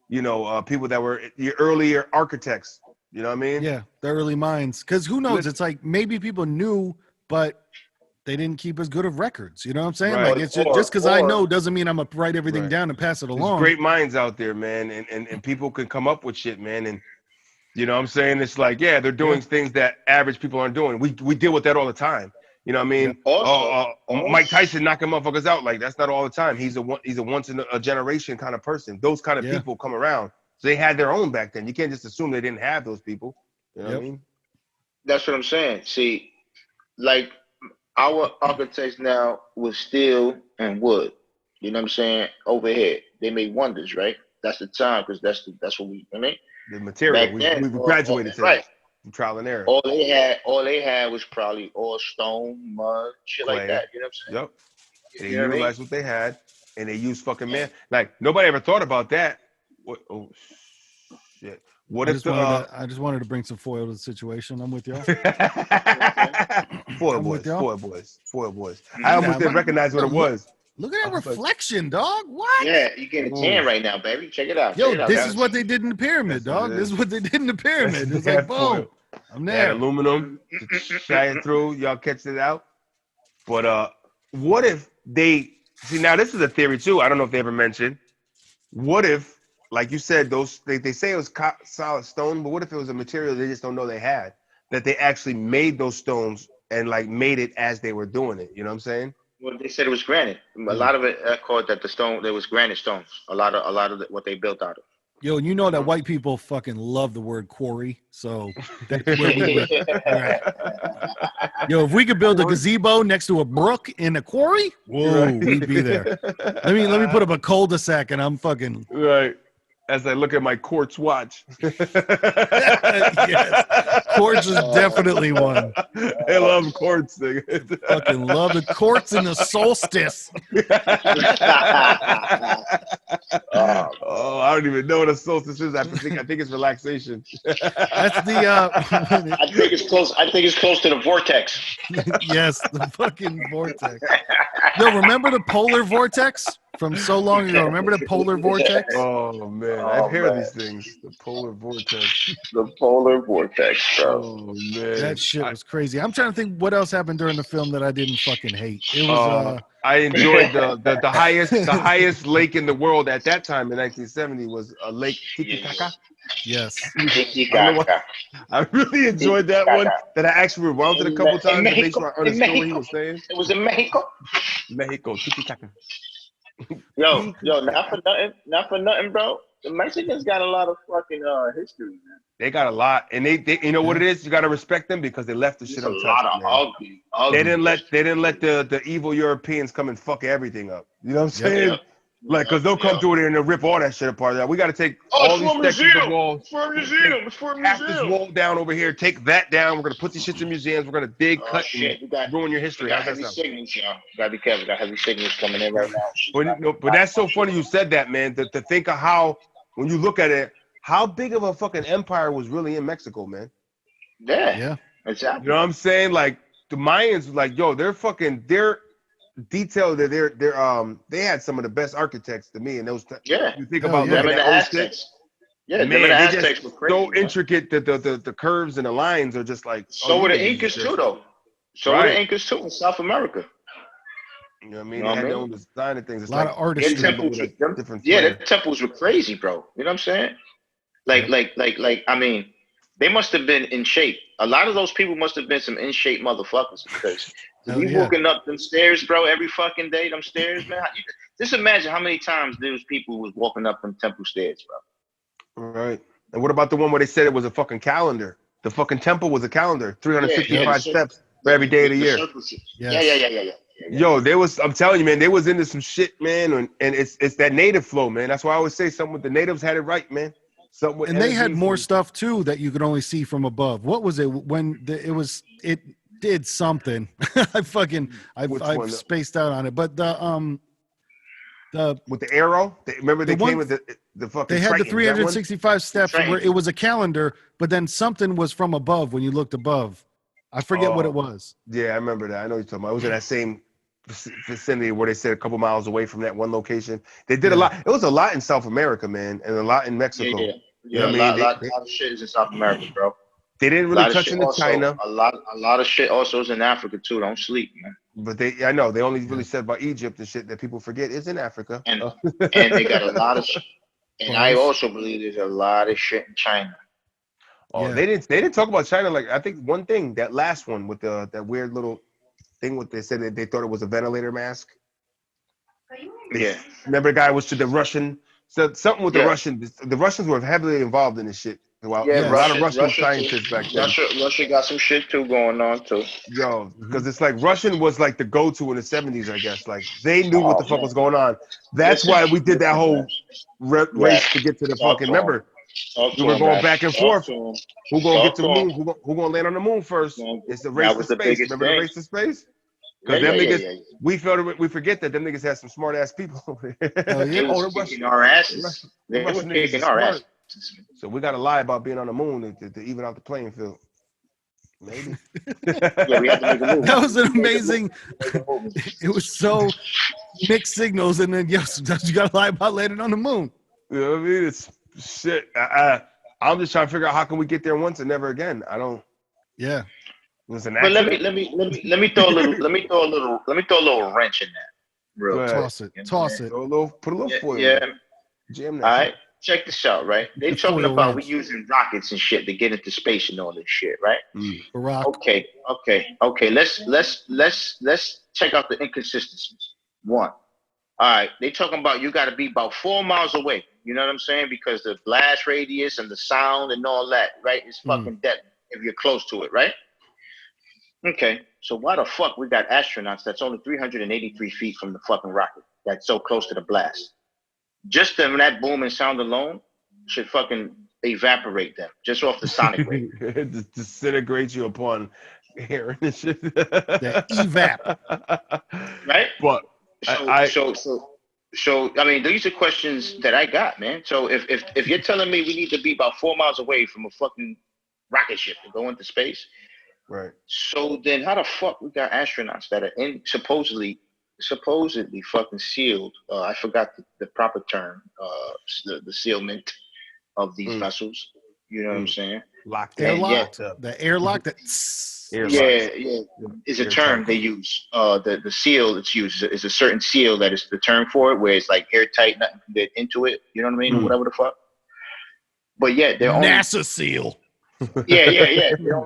people that were the earlier architects. You know what I mean? Yeah, the early minds. Because who knows? It's like maybe people knew, but they didn't keep as good of records. You know what I'm saying? Right. Like it's just because I know doesn't mean I'm gonna write everything down and pass it along. There's great minds out there, man, and people can come up with shit, man. And you know what I'm saying? It's like, they're doing things that average people aren't doing. We deal with that all the time. You know what I mean? Also, Mike Tyson knocking motherfuckers out, like that's not all the time. He's a once in a generation kind of person. Those kind of people come around. So they had their own back then. You can't just assume they didn't have those people. You know what I mean? That's what I'm saying. See, like our architects now with steel and wood. You know what I'm saying? Overhead, they made wonders, right? That's the time because that's what we. I mean, the material we graduated to from trial and error. All they had was probably all stone, mud, shit Clay. Like that. You know what I'm saying? Yep. They utilized what they had, and they used fucking man. Like nobody ever thought about that. What? Oh shit! What if I just wanted to bring some foil to the situation. I'm with y'all. Foil boys. I almost didn't recognize what it was. Look at that reflection, dog. What? Yeah, you getting a tan right now, baby. Check it out. This is what they did in the pyramid, dog. This is what they did in the pyramid. It's like, boom. I'm there. Aluminum, shine through. Y'all catch it out. But what if they see? Now this is a theory too. I don't know if they ever mentioned. What if, like you said, they say it was solid stone, but what if it was a material they just don't know they had? That they actually made those stones and like made it as they were doing it. You know what I'm saying? Well, they said it was granite. A lot of it called that the stone. There was granite stones. A lot of what they built out of. Yo, you know that white people fucking love the word quarry, so that's where we were. Right. Yo, if we could build a gazebo next to a brook in a quarry, whoa, we'd be there. Let me put up a cul-de-sac and I'm fucking right. As I look at my quartz watch. Yes. Quartz is definitely one. I love quartz. Fucking love the quartz in the solstice. I don't even know what a solstice is. I think it's relaxation. That's the I think it's close. I think it's close to the vortex. Yes, the fucking vortex. Yo, remember the polar vortex from so long ago? Remember the polar vortex? Oh man, I've heard these things. The polar vortex. The polar vortex, bro. Oh man, that shit was crazy. I'm trying to think what else happened during the film that I didn't fucking hate. It was I enjoyed the highest lake in the world at that time in 1970 was Lake Titicaca. Yes. I really enjoyed that one. That I actually rewound it a couple times to make sure I understood what he was saying. It was in Mexico. Mexico, Titicaca. Yo, not for nothing, bro. The Mexicans got a lot of fucking history, man. They got a lot, and they you know what it is. You got to respect them because they left the shit untouched. A lot of ugly. They didn't let the evil Europeans come and fuck everything up. You know what I'm saying? Like, cause they'll come through there and they'll rip all that shit apart. Like, we got to take Oh, all these sections of walls. It's for a museum. It's for a Half this museum. wall down over here. Take that down. We're gonna put these shits in museums. We're gonna dig, cut, Shit. and ruin your history. We got How's that heavy sound? signals, y'all. Gotta be careful. We got heavy signals coming in right now. But that's so funny you said that, man. To think of how, when you look at it, how big of a fucking empire was really in Mexico, man. Yeah. Exactly. You know what I'm saying? Like the Mayans, like they're detailed. That they had some of the best architects to me. And those, you think about them looking and at the old Aztecs. shit, Yeah, man, them and the they Aztecs just were crazy. so intricate that the curves and the lines are just like. So were the Incas too, though. So were the Incas too in South America. You know what I mean? They had their own design and things. It's a lot of artists. Their temples were crazy, bro. You know what I'm saying? Like. I mean, they must have been in shape. A lot of those people must have been some in shape motherfuckers because we walking up them stairs, bro, every fucking day. Them stairs, man. Just imagine how many times those people was walking up them temple stairs, bro. Right. And what about the one where they said it was a fucking calendar? The fucking temple was a calendar, 365 steps for every day of the year. Yeah. Yo, I'm telling you, man, they was into some shit, man, and it's that native flow, man. That's why I always say something with the natives had it right, man. And they had more stuff too that you could only see from above. What was it when it did something? I've spaced out on it, but with the arrow, remember they came with the fucking. They had the 365 steps where it was a calendar, but then something was from above when you looked above. I forget what it was. Yeah, I remember that. I know you're talking about. It was in that same vicinity where they said a couple miles away from that one location. They did a lot. It was a lot in South America, man, and a lot in Mexico. Yeah, a lot of shit is in South America, bro. They didn't really touch into China. A lot of shit also is in Africa too. Don't sleep, man. But I know they only really said about Egypt and shit that people forget is in Africa. And they got a lot of shit. And I also believe there's a lot of shit in China. Oh, they didn't talk about China. Like, I think one thing, that last one with that weird little thing with, they said that they thought it was a ventilator mask. Remember the guy was to the Russian, so something with the Russians. The Russians were heavily involved in this shit. Well, a lot of Russian scientists back then. Russia got some shit too going on too. Yo, because it's like Russian was like the go-to in the 70s, I guess. Like they knew what the fuck was going on. That's why we did that whole race to get to the fucking. Remember, we were going back and forth. Who gonna get to the moon? Who gonna land on the moon first? It's the race to space. Remember the race to space? Because them niggas, we forget that them niggas had some smart ass people over there. They was kicking our asses. They were kicking our asses. So we gotta lie about being on the moon to even out the playing field. Maybe. We have to make a move. That was an amazing. It was so mixed signals, and then you gotta lie about landing on the moon. You know what I mean? It's shit. I'm just trying to figure out how can we get there once and never again. I don't. Yeah. Listen, but let me throw a little wrench in that. Real toss it. Put a little foil. Yeah. Jam that. All right. Check this out, right? They're talking about we using rockets and shit to get into space and all this shit, right? Okay. Let's check out the inconsistencies. One. All right. They talking about you got to be about 4 miles away. You know what I'm saying? Because the blast radius and the sound and all that, right, is fucking dead if you're close to it, right? Okay. So why the fuck we got astronauts that's only 383 feet from the fucking rocket that's so close to the blast? Just them, that boom and sound alone should fucking evaporate them just off the sonic wave. Disintegrate you upon hearing this shit. The evap. Right? But so I mean, these are questions that I got, man. So if you're telling me we need to be about 4 miles away from a fucking rocket ship to go into space, right? So then how the fuck we got astronauts that are supposedly fucking sealed? I forgot the proper term. The sealment of these vessels. You know what I'm saying? Locked. Airlocked. The airlock. Is a term they use. The seal that's used is a certain seal that is the term for it, where it's like airtight, nothing can get into it. You know what I mean? Or whatever the fuck. But yeah, they're NASA seal. Yeah. They're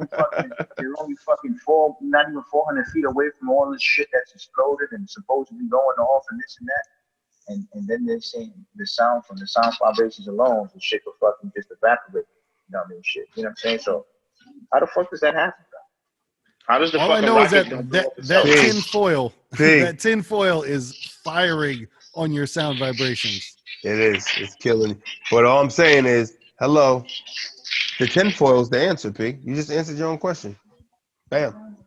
only fucking not even 400 feet away from all this shit that's exploded and supposedly going off and this and that. And then they're saying the sound from the sound vibrations alone, the shit will fucking just evaporate. You know what I mean? Shit. You know what I'm saying? So how the fuck does that happen, bro? How does the all fucking I know is that tin foil, that tin foil is firing on your sound vibrations. It is. It's killing. But all I'm saying is, hello. The tinfoil is the answer, P. You just answered your own question. Bam.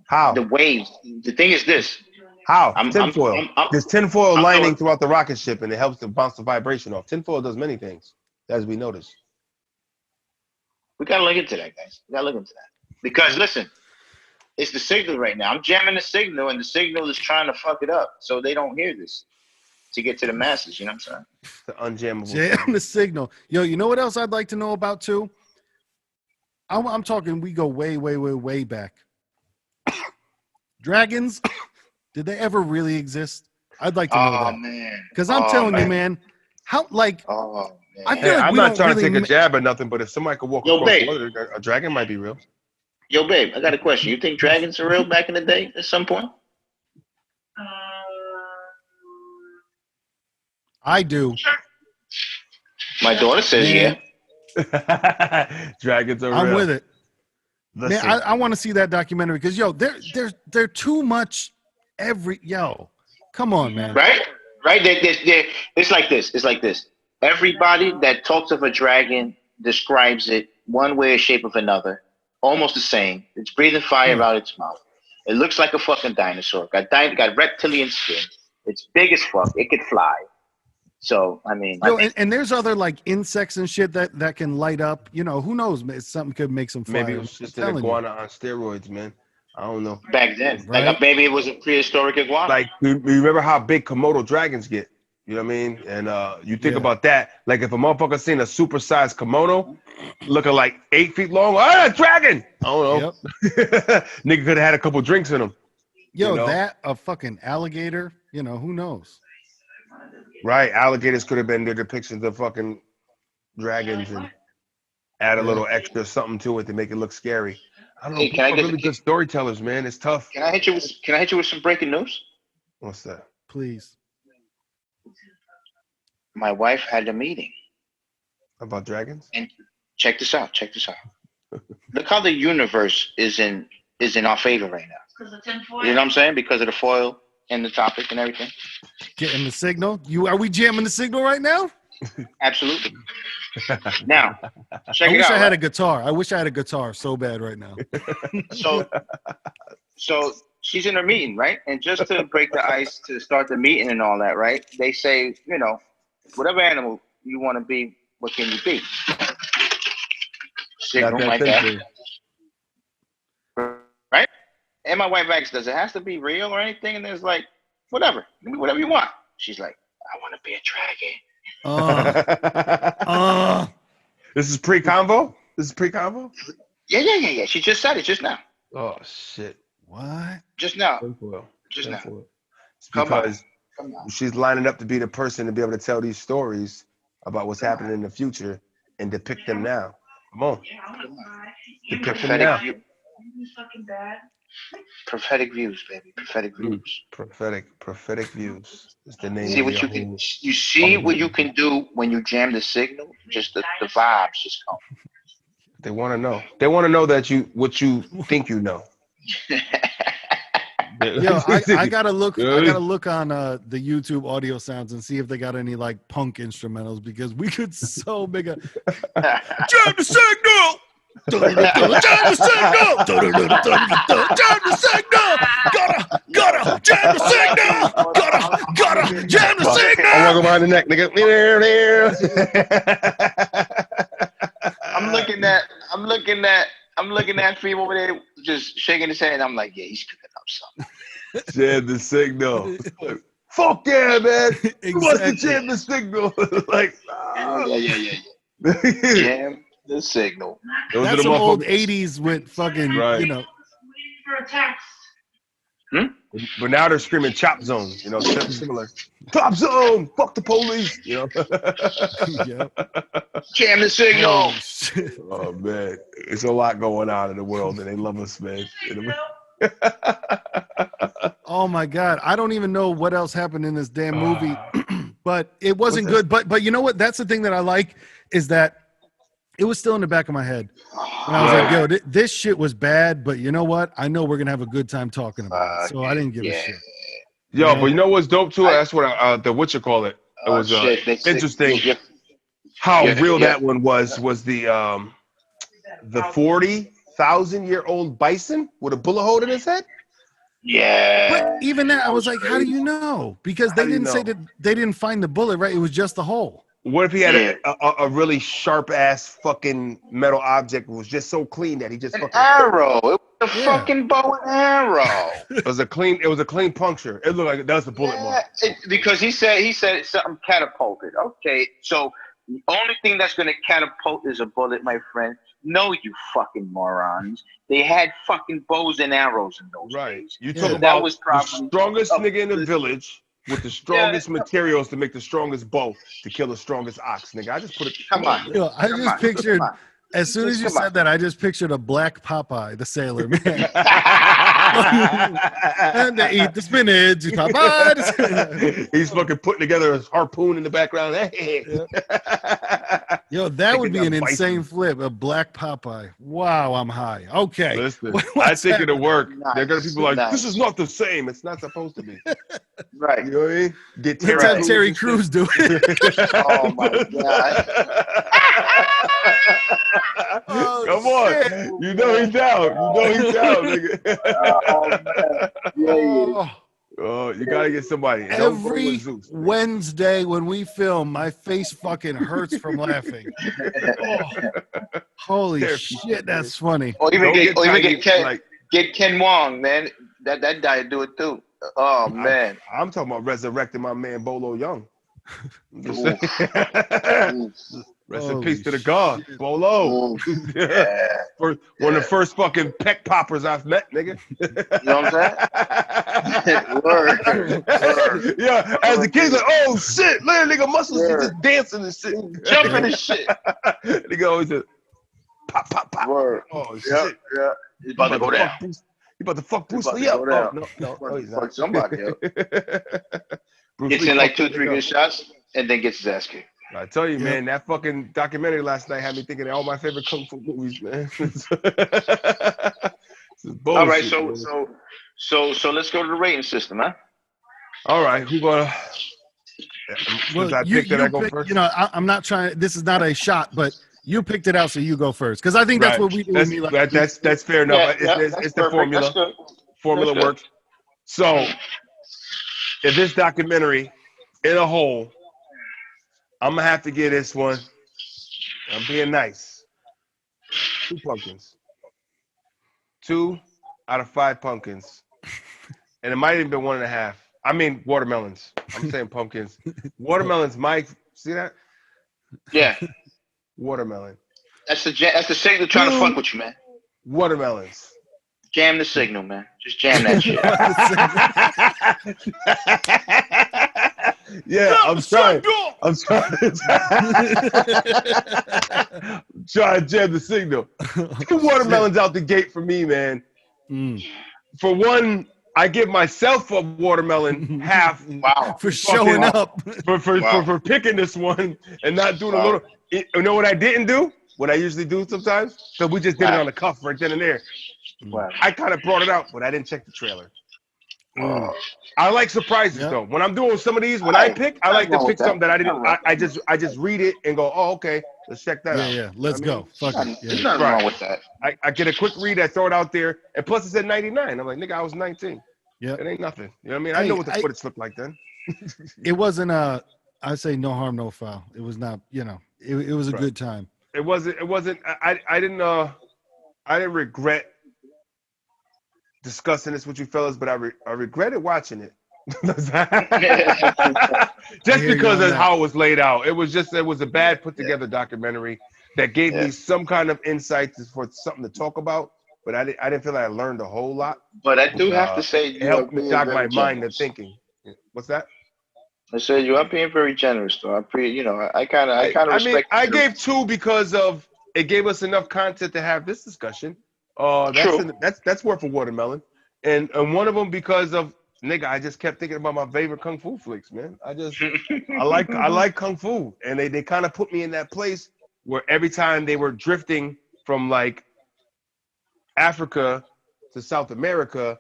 How? The waves. The thing is this. How? Tinfoil. There's tinfoil I'm lining going, throughout the rocket ship, and it helps to bounce the vibration off. Tinfoil does many things, as we noticed. we gotta look into that, guys. We gotta look into that. Because listen, it's the signal right now. I'm jamming the signal, and the signal is trying to fuck it up so they don't hear this to get to the masses. You know what I'm saying? The unjammable. Jam the signal. Yo, you know what else I'd like to know about too? I'm talking. We go way back. Dragons. Did they ever really exist? I'd like to know that. Man. Because I'm telling you, man, how like Oh man. I feel like I'm we not don't trying really to take a jab or nothing, but if somebody could walk across babe. water, a dragon might be real. Yo, babe, I got a question. You think dragons are real back in the day at some point? I do. My daughter says Man. yeah. Dragons are real. I'm with it. Listen, Man, I want to see that documentary because they're too much come on, man. Right? It's like this. It's like this. Everybody that talks of a dragon describes it one way or shape of another, almost the same. It's breathing fire out its mouth. It looks like a fucking dinosaur. Got reptilian skin. It's big as fuck. It could fly. So I mean, and there's other like insects and shit that can light up. You know, who knows? Something could make some fly. maybe it was just an iguana on steroids, man. I don't know. back then, Right? like maybe it was a prehistoric iguana. Like, you remember how big Komodo dragons get? You know what I mean? And you think about that. Like, if a motherfucker seen a supersized Komodo looking like 8 feet long, dragon! I don't know. Yep. Nigga could have had a couple drinks in him. That a fucking alligator. You know, who knows? Right. Alligators could have been their depictions of fucking dragons and add a little extra something to it to make it look scary. I don't know. People are really good storytellers, man. It's tough. Can I hit you with some breaking news? What's that? Please. My wife had a meeting. About dragons? And check this out. Look how the universe is in our favor right now. Because of tinfoil. You know what I'm saying? Because of the foil and the topic and everything. Getting the signal. Are we jamming the signal right now? Absolutely. Now, check I it wish out. I had a guitar. I wish I had a guitar so bad right now. So she's in her meeting, right? And just to break the ice to start the meeting and all that, right? They say, whatever animal you want to be, what can you be? Signal like that. Right? And my wife asks, does it have to be real or anything? And there's like, whatever. Give me whatever you want. She's like, I want to be a dragon. This is pre-convo? Yeah. She just said it just now. Oh, shit. What? Just now. Just now. It's Come because on. she's lining up to be the person to be able to tell these stories about what's happening in the future and depict them now. Come on. Depict them now. Prophetic views, baby. Prophetic views. Prophetic views is the name. You see what you can do when you jam the signal? Just the vibes just come. They want to know. They want to know what you think you know. Yo, I gotta look. I gotta look on the YouTube audio sounds and see if they got any like punk instrumentals because we could so make a jam the signal. Jam the signal. Jam the signal. Gotta jam the signal. Gotta jam the signal. I'm walking behind the neck, nigga. I'm looking at Fee over there just shaking his head, and I'm like, yeah, he's picking up something. Jam the signal. Fuck yeah, man. Who wants to jam the signal? Like, yeah. Jam the signal. Those That's are the some old 80s with fucking, For a text. But now they're screaming chop zone, similar. Chop zone, fuck the police, Jam the signal. Oh man, it's a lot going on in the world, and they love us, man. Oh my God, I don't even know what else happened in this damn movie, but it wasn't good. But you know what? That's the thing that I like is that it was still in the back of my head. And I was like, yo, this shit was bad, but you know what? I know we're going to have a good time talking about it. So I didn't give a shit. Yo, but you know what's dope too? I- That's what the what you call it. It was shit. interesting Yeah, how yeah, real yeah. that one was. Was the 40,000-year-old bison with a bullet hole in his head? But Yeah. even that, I That was was like, how do crazy. you know? Because How they do you didn't say know? that they didn't find the bullet, right? It was just the hole. What if he had Yeah. a really sharp ass fucking metal object that was just so clean that he just An fucking arrow. It was a Yeah. fucking bow and arrow. it was a clean puncture. It looked like that was a bullet mark. Because he said something catapulted. Okay, so the only thing that's gonna catapult is a bullet, my friend. No, you fucking morons. They had fucking bows and arrows in those Right. days. You Yeah. talk So about that was the probably strongest a- nigga in the village with the strongest materials to make the strongest bow to kill the strongest ox, nigga. I just put it. Come on. Yo, I Come just on, pictured, come on. as soon as you Come on. said that, I just pictured a black Popeye, the sailor, man. And they eat the spinach. Popeye. He's fucking putting together his harpoon in the background. Hey. Yo, that would be Thinking an that insane bison. flip. A black Popeye. Wow, I'm high. Okay. Listen, What's I think it'll happening? work. Nice, They're gonna be like, nice. this is not the same. It's not supposed to be. Right. You know what I mean? Get Let's Right. have Terry and Crews shit. do it. Oh my god. Oh, Come on. shit. You know he's down. You know he's down, nigga. Oh man. Yeah, yeah. Oh, you gotta get somebody. And don't go Every with Zeus, man. Wednesday when we film, my face fucking hurts from laughing. Oh, holy Terry, shit, that's funny. Or even Don't get Ken, like get Ken Wong, man. That guy do it too. Oh man. I'm talking about resurrecting my man Bolo Young. I'm just Oof. saying. Oof. Rest in Holy peace to the god, shit. Bolo. Oof. Yeah. One of the first fucking peck poppers I've met, nigga. You know what I'm saying? Word. Word. Yeah, as the kids like, oh shit, look at nigga muscles, he Word. just dancing and shit. Jumping and shit. Nigga always just pop, pop, pop. Word. Oh Yeah. shit. Yeah. He's about to go down. You about to fuck Bruce He's about Lee to up. go Oh, down. no, he's Fuck not. somebody up. Bruce Gets Lee in like fucked 2 that 3 nigga good up. shots and then gets his ass kicked. I tell you, Yep. man, that fucking documentary last night had me thinking of all my favorite kung fu movies, man. This is bullshit, All right, man. so let's go to the rating system, huh? All right, who gonna? Well, Since I picked it, I go pick, first. you know, I'm not trying. This is not a shot, but you picked it out, so you go first. Because I think that's Right. what we do with me. Like, That's fair enough. It's That's the perfect. formula. That's good. Formula That's good. works. So, if this documentary in a whole, I'm gonna have to give this one. I'm being nice. 2 pumpkins. 2 out of 5 pumpkins, and it might even be 1.5. I mean watermelons. I'm saying pumpkins. Watermelons. Mike, see that? Yeah, Watermelon. that's the signal trying to fuck with you, man. Watermelons. Jam the signal, man. Just jam that shit. Yeah, I'm trying. I'm trying to jam the signal. 2 watermelons out the gate for me, man. Mm. For one, I give myself a watermelon half Wow. For showing up. for picking this one and not doing a little. You know what I didn't do? What I usually do sometimes? So we just did it on the cuff right then and there. Wow. I kind of brought it out, but I didn't check the trailer. Ooh. I like surprises Yep. though. When I'm doing some of these, when I pick, I like to wrong with pick something that I that. didn't. I just read it and go, oh, okay, let's check that out. Yeah. Let's go. Fuck it. There's Yeah. nothing Right. wrong with that. I get a quick read, I throw it out there, and plus it said 99. I'm like, nigga, I was 19. Yep. It ain't nothing. You know what I mean? I Hey, know what the footage looked like then. It wasn't I say no harm, no foul. It was not, it was a Right. good time. It wasn't. I didn't regret discussing this with you fellas, but I regretted watching it. Just hear you because on of that. how it was laid out. It was a bad put together documentary that gave me some kind of insight for something to talk about, but I didn't feel like I learned a whole lot. But I do have to say It you are helped me being jog very my mind to generous. thinking. What's that? I said you are being very generous, though. I kind of I mean, respect. I gave 2 because of it gave us enough content to have this discussion. True. That's worth a watermelon, and one of them because of nigga. I just kept thinking about my favorite kung fu flicks, man. I like kung fu, and they kind of put me in that place where every time they were drifting from like Africa to South America,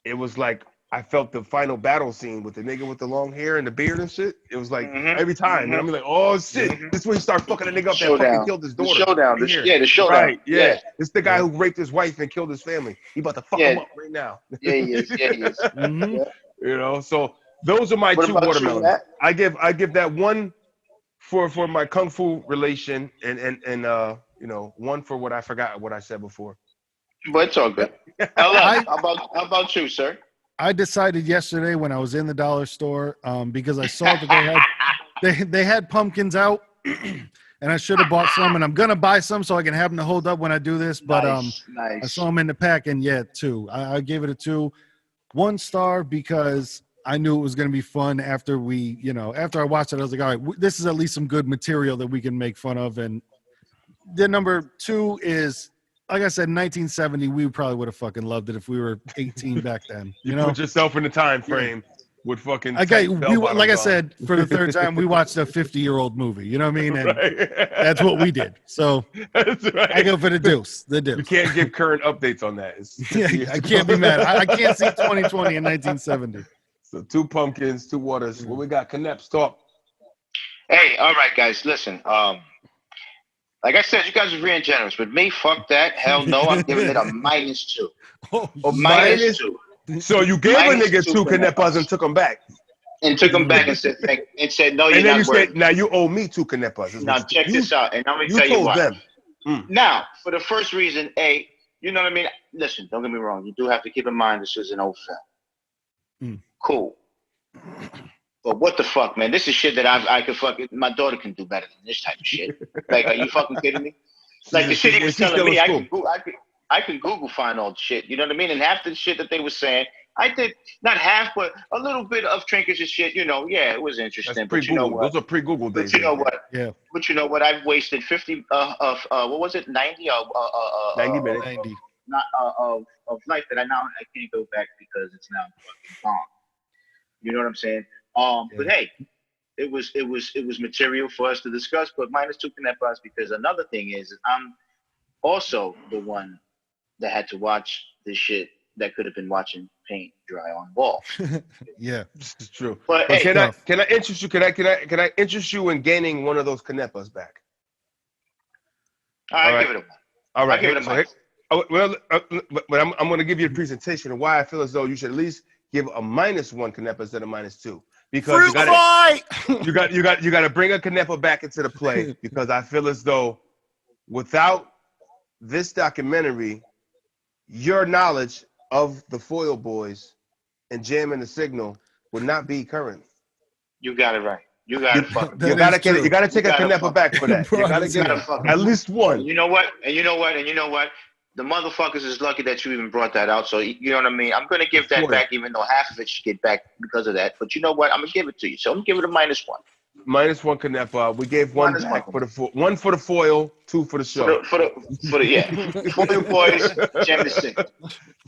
it was like I felt the final battle scene with the nigga with the long hair and the beard and shit. It was like every time, and I'm like, oh shit, this is when he started fucking a nigga up that fucking killed his daughter. The showdown. Right The showdown. Right, yeah. It's the guy who raped his wife and killed his family. He about to fuck him up right now. Yeah, he is. Yeah, he is. Mhm. You know, so those are my What two about you, watermelons. Matt? I give that one for my kung fu relation, and you know, one for what I forgot what I said before. But it's all good. LL, how about you, sir? I decided yesterday when I was in the dollar store, because I saw that they had pumpkins out, and I should have bought some, and I'm gonna buy some so I can have them to hold up when I do this. But Nice. I saw them in the pack, and yeah, 2. I gave it a 2, 1 star because I knew it was gonna be fun. After I watched it, I was like, all right, this is at least some good material that we can make fun of. And the number 2 is, like I said, 1970, we probably would have fucking loved it if we were 18 back then. You know, put yourself in the time frame with fucking. Okay, like I said, for the 3rd time, we watched a 50-year-old movie. You know what I mean? And that's what we did. So that's right. I go for the deuce. The deuce. You can't give current updates on that. Yeah, I can't be mad. I can't see 2020 and 1970. So 2 pumpkins, 2 waters. What we got? Connects talk. Hey, all right, guys. Listen. Like I said, you guys are being generous. But me, fuck that. Hell no. I'm giving it a -2. Oh, -2. So you gave a nigga 2 canepas and took them back. And took them back and said no, you're and then not you worth said, now you owe me 2 canepas. Now check this out, and I'm gonna You tell you told why. them. Now, for the first reason, you know what I mean? Listen, don't get me wrong. You do have to keep in mind this is an old film. Cool. But what the fuck, man? This is shit that I could fucking, my daughter can do better than this type of shit. Like, are you fucking kidding me? Like the shit he was telling me, I can Google find all the shit. You know what I mean? And half the shit that they were saying, I did not half, but a little bit of trinkets and shit. You know, yeah, it was interesting. That's but you know what? Those are pre-Google days. But you know what? Yeah. But you know what? I've wasted 50 what was it? 90 90 minutes. 90. Not of life that I can't go back because it's now fucking gone. You know what I'm saying? But hey, it was material for us to discuss. But -2 canepas because another thing is I'm also the one that had to watch this shit that could have been watching paint dry on wall. Yeah, this is true. But hey, can I interest you? Can I interest you in gaining one of those canepas back? All right, give it a one. All right, give it a one. But I'm going to give you a presentation of why I feel as though you should at least give a -1 canepa instead of -2. Because you got to bring a canepa back into the play because I feel as though without this documentary, your knowledge of the Foil Boys and jamming the signal would not be current. You got it right. You got it. You got to take a canepa back for that. You got to get at least one. You know what? And you know what? The motherfuckers is lucky that you even brought that out. So you know what I mean? I'm gonna give that back, even though half of it should get back because of that. But you know what? I'm gonna give it to you. So I'm gonna give it a -1. -1 canepa. We gave one back for the one for the foil, 2 for the show. For the yeah. Foil Boys, jam the signal.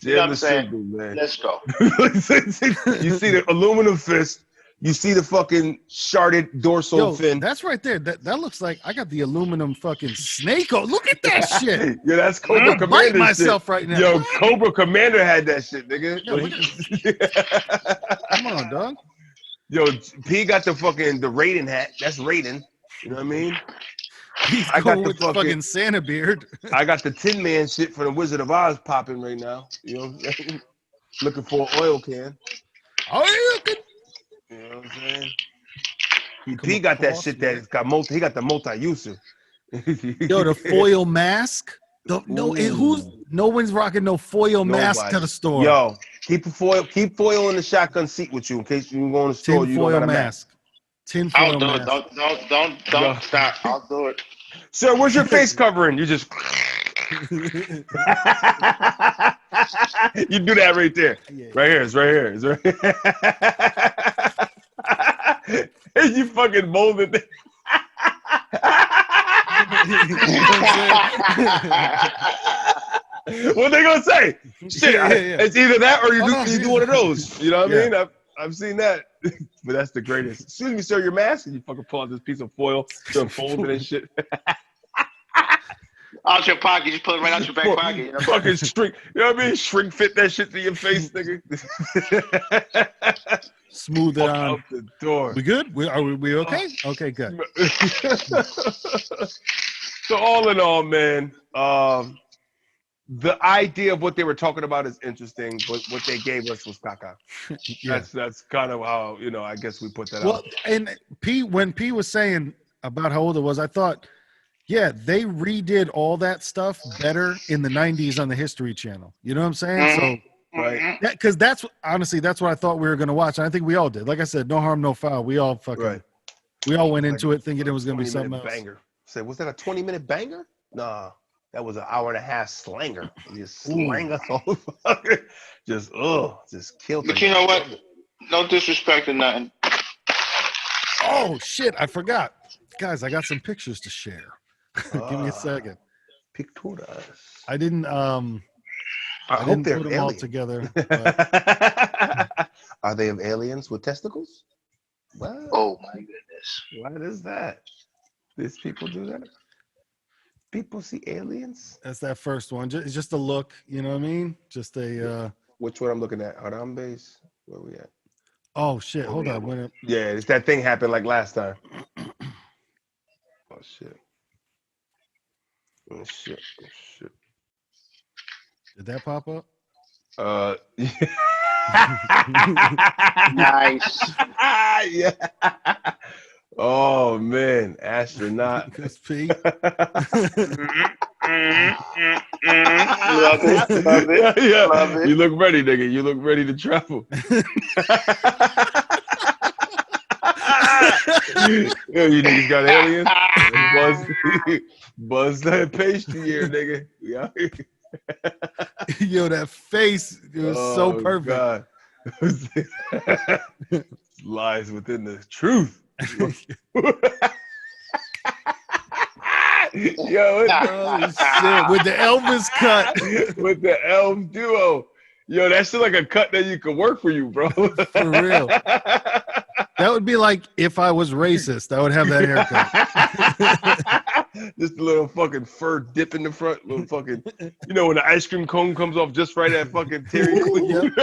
You know what I'm saying? Man. Let's go. You see the aluminum fist. You see the fucking sharded dorsal fin. That's right there. That looks like I got the aluminum fucking snake. Look at that shit. Yeah, that's Cobra Commander. I'm biting myself right now. Yo, Cobra Commander had that shit, nigga. Yo, come on, dog. Yo, P got the Raiden hat. That's Raiden. You know what I mean? I got the fucking Santa beard. I got the Tin Man shit from the Wizard of Oz popping right now. You know, looking for an oil can. Oh, you looking? You know what I'm saying? P got that shit that got he got the multi-user. Yo, the foil mask. No one's rocking no foil mask to the store. Yo, keep foil in the shotgun seat with you in case you go in the store. You don't got a mask. Tin foil mask. Don't stop. I'll do it. Sir, where's your face covering? You just you do that right there. Yeah. Right here. It's right here. It's right here. You fucking molded it. What they gonna say? Shit, yeah. It's either that or you do one of those. You know what I mean? I've seen that. But that's the greatest. Excuse me, sir, your mask, and you fucking pull out this piece of foil, start folding and shit. Out your pocket, just pull it right out your back pocket. You know? Fucking shrink. You know what I mean? Shrink fit that shit to your face, nigga. Smooth it Fuck on. out the door. We good? We okay? Okay, good. So all in all, man, the idea of what they were talking about is interesting, but what they gave us was caca. Yeah. That's kind of how, I guess we put that Well, out. and when P was saying about how old it was, I thought, yeah, they redid all that stuff better in the 90s on the History Channel. You know what I'm saying? So, Right. because that's honestly, that's what I thought we were going to watch. And I think we all did. Like I said, no harm, no foul. We all we all went into it thinking it was going to be something else. Banger. Say, was that a 20-minute banger? Nah, that was an hour and a half slanger. Just slang us all. Just killed. But you know what? No disrespect or nothing. Oh shit! I forgot, guys. I got some pictures to share. Give me a second. Picturas. I didn't. I hope didn't they're put them all together. Are they of aliens with testicles? What? Oh my goodness! What is that? These people do that? People see aliens? That's that first one. Just a look. You know what I mean? Just a. Which one I'm looking at? Arambes? Where we at? Oh shit! Hold on. Yeah, it's that thing happened like last time. Oh shit! Oh shit! Oh shit! Did that pop up? Nice. Yeah. Oh man, astronaut. That's P. Love it. Yeah. Love it. You look ready, nigga. You look ready to travel. Yo, you niggas got aliens? Buzz that pastry here, nigga. Yeah. Yo, that face, it was so perfect. God. Lies within the truth. Yo, shit. With the Elvis cut. With the elf duo. Yo, that shit like a cut that you could work for you, bro. For real. That would be like if I was racist, I would have that haircut. Just a little fucking fur dip in the front, little fucking, when the ice cream cone comes off just right at fucking Terry Queen. Yep.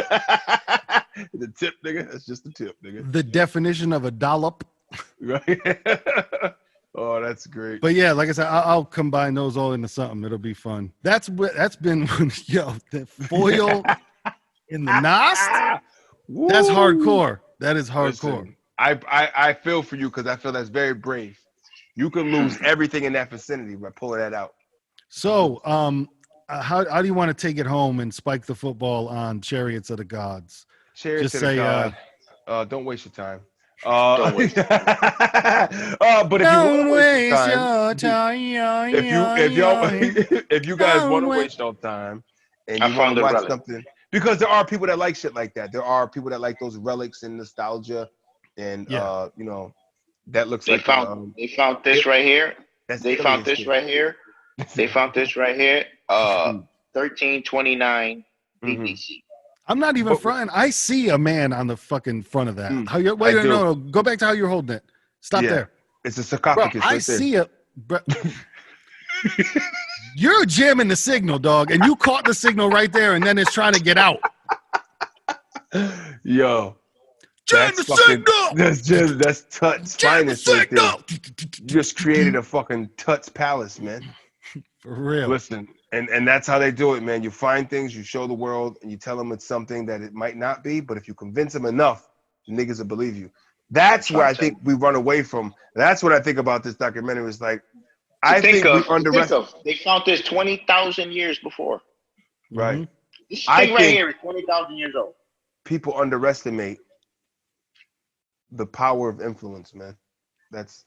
The tip, nigga. That's just the tip, nigga. The definition of a dollop. Right. Oh, that's great. But yeah, like I said, I'll combine those all into something. It'll be fun. That's been the foil in the Nost. That's hardcore. That is hardcore. Listen, I feel for you because I feel that's very brave. You could lose everything in that vicinity by pulling that out. So, how do you want to take it home and spike the football on Chariots of the Gods? Chariots of the God. Don't waste your time. Don't waste but if you want to waste your time, if you guys want to waste your time and you want to watch something, because there are people that like shit like that. There are people that like those relics and nostalgia, and that looks like they found this right here. They found this right here. 1329 BBC. I'm not even fronting. I see a man on the fucking front of that. No, go back to how you're holding it. Stop there. It's a sarcophagus. Bro, I see it. You're jamming the signal, dog, and you caught the signal right there, and then it's trying to get out. Yo. Jam the signal! That's Tut's finest right there. You just created a fucking Tut's palace, man. For real. Listen, and that's how they do it, man. You find things, you show the world, and you tell them it's something that it might not be, but if you convince them enough, the niggas will believe you. That's where I think we run away from. That's what I think about this documentary. It's like, I think we underestimate. They found this 20,000 years before. Right. Mm-hmm. This thing right here is 20,000 years old. People underestimate the power of influence, man. That's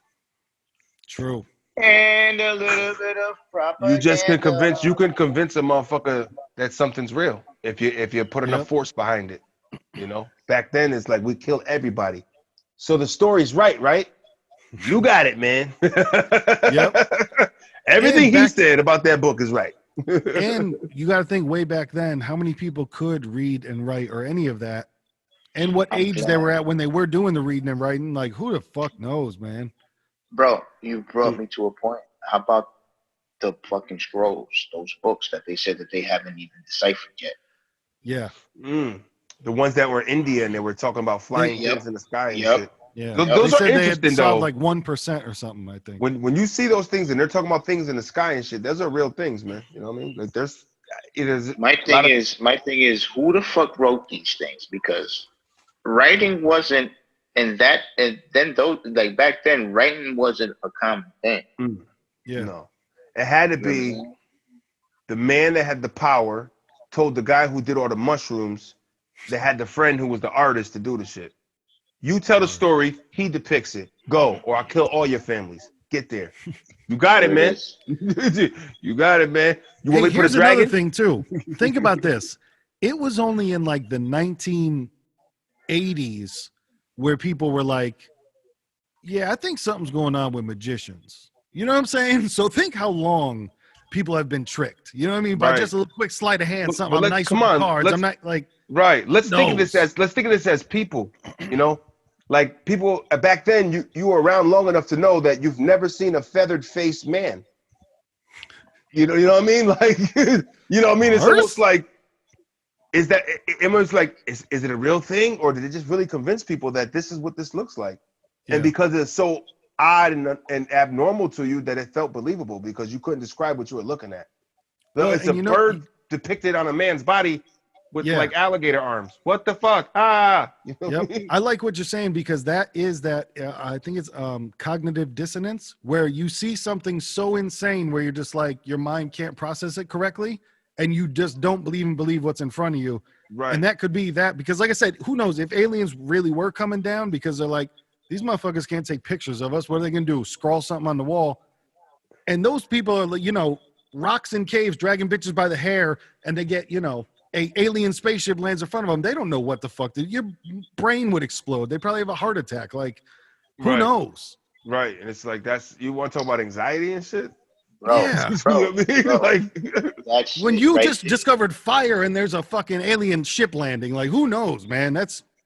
true. And a little bit of propaganda. You can convince a motherfucker that something's real if you put enough force behind it. Back then it's like we kill everybody. So the story's right? You got it, man. Yep. Everything he said about that book is right. And you got to think way back then, how many people could read and write or any of that, and what age they were at when they were doing the reading and writing. Like, who the fuck knows, man? Bro, you brought me to a point. How about the fucking scrolls, those books that they said that they haven't even deciphered yet. Yeah. The ones that were India and they were talking about flying things in the sky and shit. Yeah. Those are interesting though. Like 1% or something, I think. When you see those things and they're talking about things in the sky and shit, those are real things, man. You know what I mean? Like my thing is who the fuck wrote these things? Because writing wasn't then those like back then writing wasn't a common thing. Yeah. No. It had to be the man that had the power told the guy who did all the mushrooms that had the friend who was the artist to do the shit. You tell the story, he depicts it. Go, or I'll kill all your families. Get there. You got it, man. You got it, man. You want me to put a dragon? Here's another thing, too. Think about this. It was only in like the 1980s where people were like, yeah, I think something's going on with magicians. You know what I'm saying? So think how long people have been tricked. You know what I mean? By just a little quick sleight of hand, something. I'm nice with cards. I'm not like... Right. Let's think of this as people, you know? Like people back then, you were around long enough to know that you've never seen a feathered faced man. You know what I mean? Like, you know what I mean? It's almost like, is it a real thing, or did it just really convince people that this is what this looks like? Yeah. And because it's so odd and abnormal to you that it felt believable because you couldn't describe what you were looking at. So it's a bird depicted on a man's body with like alligator arms. What the fuck? You know what I mean? I like what you're saying because that is I think it's cognitive dissonance, where you see something so insane where you're just like your mind can't process it correctly and you just don't believe what's in front of you. Right. And that could be that because like I said, who knows if aliens really were coming down because they're like, these motherfuckers can't take pictures of us. What are they going to do? Scrawl something on the wall. And those people are, you know, rocks in caves, dragging bitches by the hair, and they get, you know, a alien spaceship lands in front of them. They don't know what the fuck. Your brain would explode. They probably have a heart attack. Like, who knows? Right. And it's like, you want to talk about anxiety and shit? Bro, yeah. Bro, you know what I mean? bro. Like, when you just discovered fire and there's a fucking alien ship landing, like, who knows, man?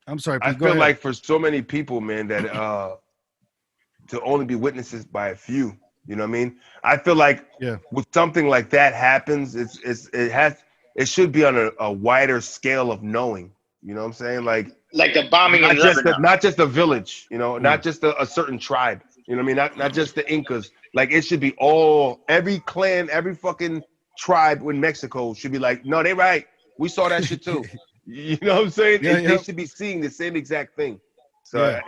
I'm sorry. I feel like for so many people, man, that to only be witnesses by a few, you know what I mean? I feel like with something like that happens, it should be on a wider scale of knowing. You know what I'm saying? Like the bombing in Lebanon. Not just a village, you know, not just a certain tribe. You know what I mean? Not just the Incas. Like it should be every clan, every fucking tribe in Mexico should be like, no, they right. We saw that shit too. You know what I'm saying? They should be seeing the same exact thing. So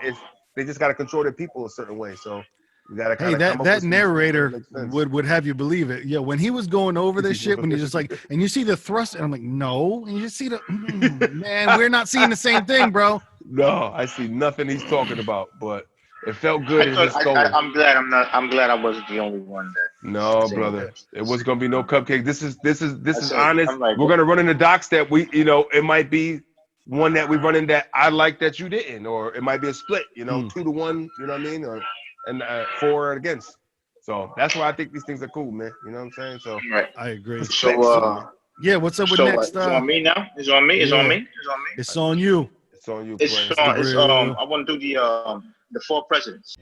they just got to control their people a certain way. So you got to kind of that narrator would have you believe it. Yeah, when he was going over this shit, when he's just like, and you see the thrust, and I'm like, no, and you just see the man, we're not seeing the same thing, bro. No, I see nothing he's talking about, but it felt good in his soul. I'm glad I wasn't the only one that. No, brother, it was gonna be no cupcake. This is honest. We're gonna run into docs that it might be one that we run in that I like that you didn't, or it might be a split, 2-1, you know what I mean, and 4 against. So that's why I think these things are cool, man. You know what I'm saying? So I agree. So what's up with next? It's on me now. It's on me. It's on me. It's on me. It's on you. It's on you. I want to do the 4 presidents.